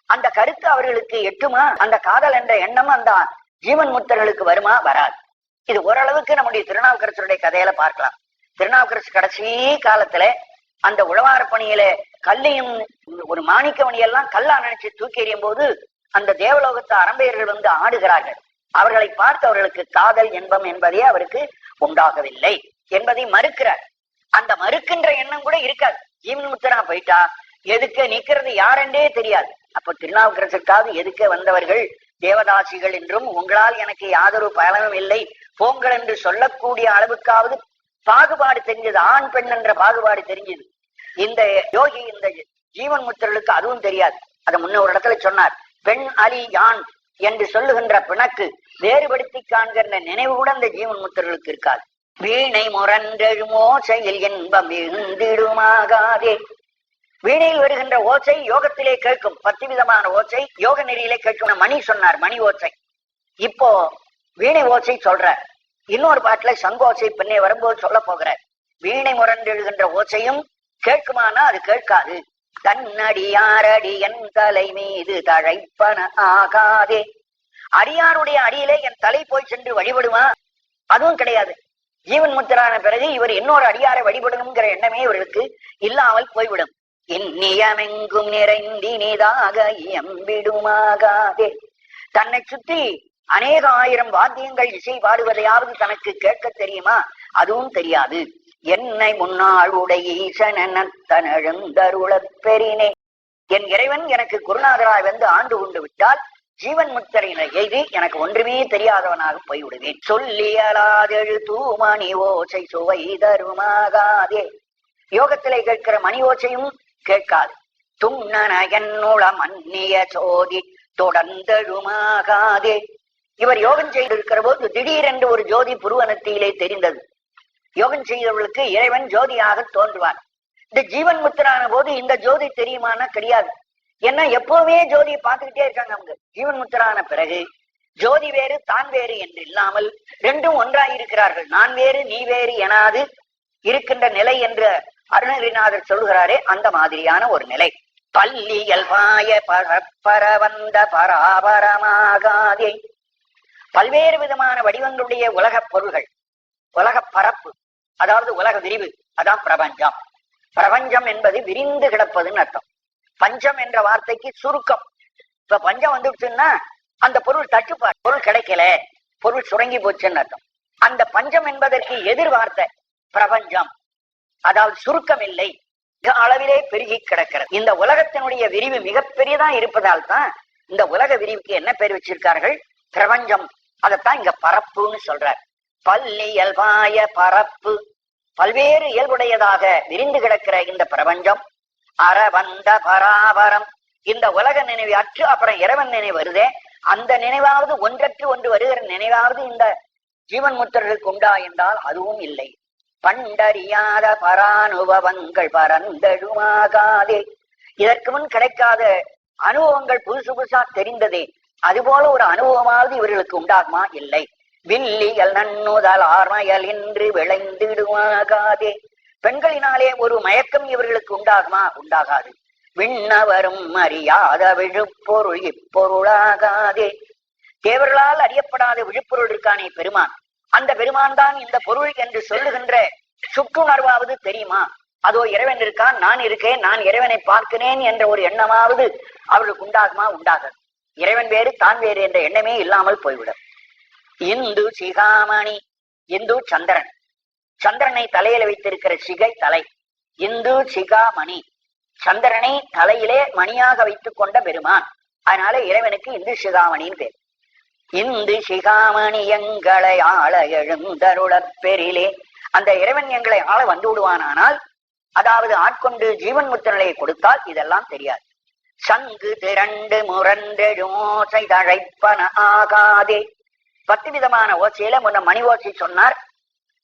அந்த கருத்து அவர்களுக்கு எட்டுமா? அந்த காதல் என்ற எண்ணம் அந்த ஜீவன் முத்தர்களுக்கு வருமா? வராது. இது ஓரளவுக்கு நம்முடைய திருநாவுக்கரசருடைய கதையில பார்க்கலாம். திருநாவுக்கரசு கடைசி காலத்துல அந்த உழவார பணியில கல்லையும் ஒரு மாணிக்க மணியெல்லாம் கல்லா நினைச்சு தூக்கி எறியும் போது அந்த தேவலோகத்து அரம்பையர்கள் வந்து ஆடுகிறார்கள். அவர்களை பார்த்து அவர்களுக்கு காதல் இன்பம் என்பதே அவருக்கு உண்டாகவில்லை என்பதை மறுக்கிறார். அந்த மறுக்கின்ற எண்ணம் கூட இருக்காது. ஜீவன் முத்தரா போயிட்டா எதுக்க நிக்கிறது யாரென்றே தெரியாது. அப்போ திருநாவுக்கரசுக்காவது எதுக்க வந்தவர்கள் தேவதாசிகள் என்றும் உங்களால் எனக்கு யாதொரு பயனும் இல்லை போங்கள் என்று சொல்லக்கூடிய அளவுக்காவது பாகுபாடு தெரிஞ்சது, ஆண் பெண் என்ற பாகுபாடு தெரிஞ்சது. இந்த யோகி இந்த ஜீவன் முத்தர்களுக்கு அதுவும் தெரியாது. அதை முன்ன ஒரு இடத்துல சொன்னார், பெண் அலி யான் என்று சொல்லுகின்ற பிணக்கு வேறுபடுத்தி காண்கின்ற நினைவு கூட அந்த ஜீவன் முத்தர்களுக்கு இருக்காது. வீணை முரண்டெழும் ஓசையில் இன்பம் எழுந்திடுமாகாதே, வீணையில் வருகின்ற ஓசை யோகத்திலே கேட்கும். 10 விதமான ஓசை யோக நெறியிலே கேட்கும். மணி சொன்னார், மணி ஓசை. இப்போ வீணை ஓசை சொல்றார். இன்னொரு பாட்டுல சங்கோசை பின்னே வரும்போது சொல்ல போகிறார். வீணை முரண்டெழுகின்ற ஓசையும் கேட்குமானா அது கேட்காது. தன்னடியாரடி என் தலை மீது தழைப்பன ஆகாதே, அடியாருடைய அடியிலே என் தலை போய் சென்று வழிபடுமா? அதுவும் கிடையாது. ஜீவன் முத்தரான பிறகு இவர் இன்னொரு அடியாரை வழிபடணுங்கிற எண்ணமே இவருக்கு இல்லாமல் போய்விடும். இன்னியமெங்கும் நிறைந்தினிதாக இயம்பிடுமாகாதே. தன்னை சுற்றி அநேக ஆயிரம் வாத்தியங்கள் இசை பாடுவதையாவது தனக்கு கேட்க தெரியுமா? அதுவும் தெரியாது. என்னை முன்னாள் உடைய ஈசனத்தனழுந்தருளப் பெறினே. என் இறைவன் எனக்கு குருநாதராய் வந்து ஆண்டு கொண்டு விட்டால் ஜீவன் முத்தரினை எய்து எனக்கு ஒன்றுமே தெரியாதவனாக போய்விடுவேன். சொல்லியலாதெழு தூமணி ஓசை சுவை தருமாகாதே. யோகத்திலே கேட்கிற மணி ஓசையும் கேட்காது. துண்ணன என்னுள மன்னிய சோதி தொடர்ந்தழுமாகாதே. இவர் யோகம் செய்திருக்கிற போது திடீரென்று ஒரு ஜோதி புருவனத்திலே தெரிந்தது. யோகம் செய்தவர்களுக்கு இறைவன் ஜோதியாக தோன்றுவார். இந்த ஜீவன் முத்தரான போது இந்த ஜோதி தெரியுமானா கிடையாது. ஏன்னா எப்பவுமே ஜோதியை பார்த்துக்கிட்டே இருக்காங்க அவங்க. ஜீவன் முத்தரான பிறகு ஜோதி வேறு தான் வேறு என்று இல்லாமல் ரெண்டும் ஒன்றாய் இருக்கிறார்கள். நான் வேறு நீ வேறு எனாது இருக்கின்ற நிலை என்று அருணகிரிநாதர் சொல்கிறாரே, அந்த மாதிரியான ஒரு நிலை. பல்லியல் பாய பரவந்த பராபரமாகாதே. பல்வேறு விதமான வடிவங்களுடைய உலக பொருள்கள், உலக பரப்பு, அதாவது உலக விரிவு, அதான் பிரபஞ்சம். பிரபஞ்சம் என்பது விரிந்து கிடப்பதுன்னு அர்த்தம். பஞ்சம் என்ற வார்த்தைக்கு சுருக்கம். இப்ப பஞ்சம் வந்துடுச்சுன்னா அந்த பொருள் தட்டுப்பாடு, பொருள் கிடைக்கல, பொருள் சுரங்கி போச்சுன்னு அர்த்தம். அந்த பஞ்சம் என்பதற்கு எதிர் வார்த்தை பிரபஞ்சம், அதாவது சுருக்கம் இல்லை, மிக அளவிலே பெருகி கிடக்கிறது. இந்த உலகத்தினுடைய விரிவு மிகப்பெரியதா இருப்பதால் தான் இந்த உலக விரிவுக்கு என்ன பேர் வச்சிருக்கார்கள்? பிரபஞ்சம். அதைத்தான் இங்க பரப்புன்னு சொல்றார். பல்லியல்பாய பரப்பு, பல்வேறு இயல்புடையதாக விரிந்து கிடக்கிற இந்த பிரபஞ்சம். அரவந்த பராபரம், இந்த உலக நினைவு அற்று அப்புறம் இறைவன் நினைவு வருதே, அந்த நினைவாவது ஒன்றற்று ஒன்று வருகிற நினைவாவது இந்த ஜீவன் முத்தர்களுக்கு உண்டா என்றால் அதுவும் இல்லை. பண்டறியாத பரானுபவங்கள் பரந்தழுமாகாதே. இதற்கு முன் கிடைக்காத அனுபவங்கள் புதுசு புதுசா தெரிந்ததே, அதுபோல ஒரு அனுபவமாவது இவர்களுக்கு உண்டாகுமா? இல்லை. வில்லியல் நன்னுதல் ஆர்மையல் என்று விளைந்திடுமாகாதே. பெண்களினாலே ஒரு மயக்கம் இவர்களுக்கு உண்டாகுமா? உண்டாகாது. விண்ணவரும் அறியாத விழுப்பொருள் இப்பொருளாகாதே. தேவர்களால் அறியப்படாத விழுப்பொருள் இருக்கானே பெருமான், அந்த பெருமான் தான் இந்த பொருள் என்று சொல்லுகின்ற சுற்றுணர்வாவது தெரியுமா? அதோ இறைவன் இருக்கான், நான் இருக்கேன், நான் இறைவனை பார்க்கிறேன் என்ற ஒரு எண்ணமாவது அவர்களுக்கு உண்டாகுமா? உண்டாகாது. இறைவன் வேறு தான் வேறு என்ற எண்ணமே இல்லாமல் போய்விடும். இந்து சிகாமணி, இந்து சந்திரன், சந்திரனை தலையில வைத்திருக்கிற சிகை தலை. இந்து சிகாமணி, சந்திரனை தலையிலே மணியாக வைத்துக் கொண்ட பெருமான். அதனால இறைவனுக்கு இந்து சிகாமணின்னு பேர். இந்து சிகாமணி எங்களை ஆள எழுந்தருளப் பெரிலே. அந்த இறைவன் எங்களை ஆள வந்து விடுவானால், அதாவது ஆட்கொண்டு ஜீவன் முத்த நிலையை கொடுத்தால் இதெல்லாம் தெரியாது. சங்கு திரண்டு முரண்டெழு ஓசை தழைப்பன ஆகாதே. 10 விதமான ஓசையில முன்ன மணி ஓசை சொன்னார்,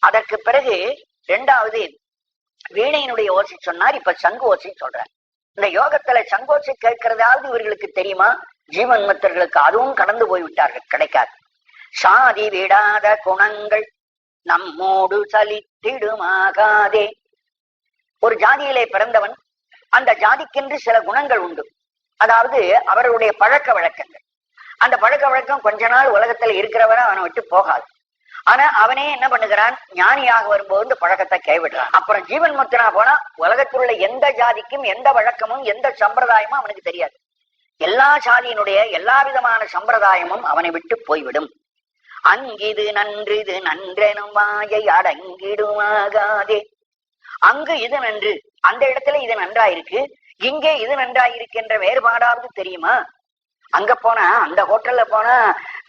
அதற்கு பிறகு 2வது வீணையினுடைய ஓசை சொன்னார், இப்ப சங்கு ஓசை சொல்றார். இந்த யோகத்துல சங்கோசை கேட்கிறதாவது இவர்களுக்கு தெரியுமா? ஜீவன் முத்தர்களுக்கு அதுவும் கடந்து போய்விட்டார்கள், கிடைக்காது. சாதி விடாத குணங்கள் நம்மோடு சலித்திடுமாகாதே. ஒரு ஜாதியிலே பிறந்தவன், அந்த ஜாதிக்கென்று சில குணங்கள் உண்டு, அதாவது அவர்களுடைய பழக்க வழக்கங்கள். அந்த பழக்க வழக்கம் கொஞ்ச நாள் உலகத்துல இருக்கிறவரை அவனை விட்டு போகாது. ஆனா அவனே என்ன பண்ணுகிறான்? ஞானியாக வரும்போது இந்த பழக்கத்தை கைவிடுறான். அப்புறம் ஜீவன் முக்தனா போனா உலகத்தில் உள்ள எந்த ஜாதிக்கும் எந்த வழக்கமும் எந்த சம்பிரதாயமும் அவனுக்கு தெரியாது. எல்லா ஜாதியினுடைய எல்லா விதமான சம்பிரதாயமும் அவனை விட்டு போய்விடும். அங்கிது நன்று இது நன்றெனும் வாயை அடங்கிடுமாகாதே. அங்கு இது நன்று, அந்த இடத்துல இது நன்றாயிருக்கு, இங்கே இது நன்றாயிருக்கு என்ற வேறுபாடாவது தெரியுமா? அங்க போனா, அந்த ஹோட்டல்ல போனா,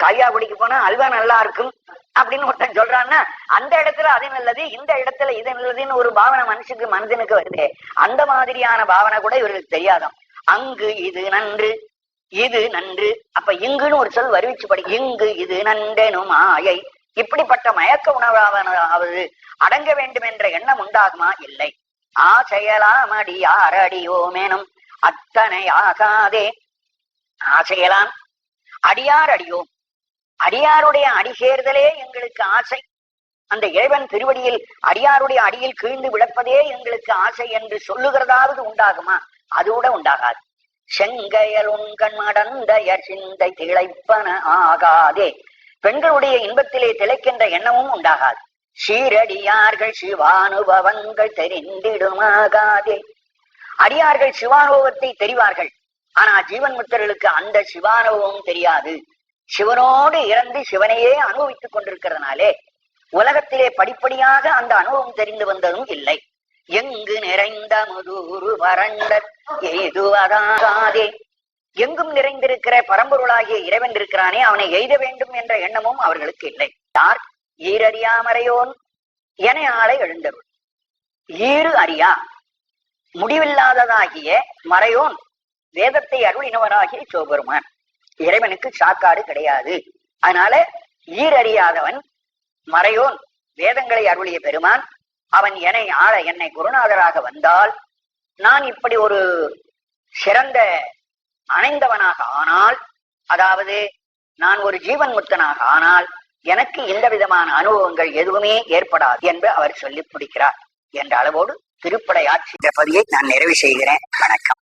காயாகுடிக்கு போனா அல்வா நல்லா இருக்கும் அப்படின்னு ஒருத்தன் சொல்றான்னா, அந்த இடத்துல அது நல்லது, இந்த இடத்துல இது நல்லதுன்னு ஒரு பாவனை மனுஷனுக்கு வருதே, அந்த மாதிரியான பாவனை கூட இவர்களுக்கு தெரியாதாம். அங்கு இது நன்று, இது நன்று. அப்ப இங்குன்னு ஒரு சொல் வருவிச்சு படி. இங்கு இது நன்றெனும் ஆயை. இப்படிப்பட்ட மயக்க உணவாவது அடங்க வேண்டும் என்ற எண்ணம் உண்டாகுமா? இல்லை. ஆசையலாம் அடி யாரடியோமேனும் அத்தனை ஆகாதே. ஆசையலாம் அடியார் அடியோம், அடியாருடைய அடி சேர்தலே எங்களுக்கு ஆசை. அந்த இறைவன் திருவடியில் அடியாருடைய அடியில் கீழ்ந்து விடப்பதே எங்களுக்கு ஆசை என்று சொல்லுகிறதாவது உண்டாகுமா? அதோட உண்டாகாது. செங்கையல் உண்கண் மடந்தைய சிந்தை திளைப்பன ஆகாதே. பெண்களுடைய இன்பத்திலே திளைக்கின்ற எண்ணமும் உண்டாகாது. சீரடியார்கள் சிவானுபவங்கள் தெரிந்திடுமாகாதே. அடியார்கள் சிவானுபவத்தை தெரிவார்கள். ஆனா ஜீவன் முக்தர்களுக்கு அந்த சிவானுபவம் தெரியாது. சிவனோடு இறந்து சிவனையே அனுபவித்துக் கொண்டிருக்கிறதுனாலே உலகத்திலே படிப்படியாக அந்த அனுபவம் தெரிந்து வந்ததும் இல்லை. எங்கு நிறைந்த முதுரு வறண்ட எய்துவதாகாதே, எங்கும் நிறைந்திருக்கிற பரம்பொருளாகிய இறைவன் இருக்கிறானே, அவனை எய்த வேண்டும் என்ற எண்ணமும் அவர்களுக்கு இல்லை. யார்? ஈரறியாமறையோன் என ஆளை எழுந்தருள். ஈறு அறியா முடிவில்லாததாகிய மறையோன் வேதத்தை அருளினவராகிய சிவபெருமான். இறைவனுக்கு சாக்காடு கிடையாது. அதனால ஈரறியாதவன் மறையோன் வேதங்களை அருளிய பெருமான் அவன் என்னை குருநாதராக வந்தால், நான் இப்படி ஒரு சிறந்த அணைந்தவனாக ஆனால், அதாவது நான் ஒரு ஜீவன் முக்தனாக ஆனால் எனக்கு இந்த விதமான அனுபவங்கள் எதுவுமே ஏற்படாது என்று அவர் சொல்லி பிடிக்கிறார் என்ற அளவோடு திருப்படை ஆட்சி பதியை நான் நிறைவு செய்கிறேன். வணக்கம்.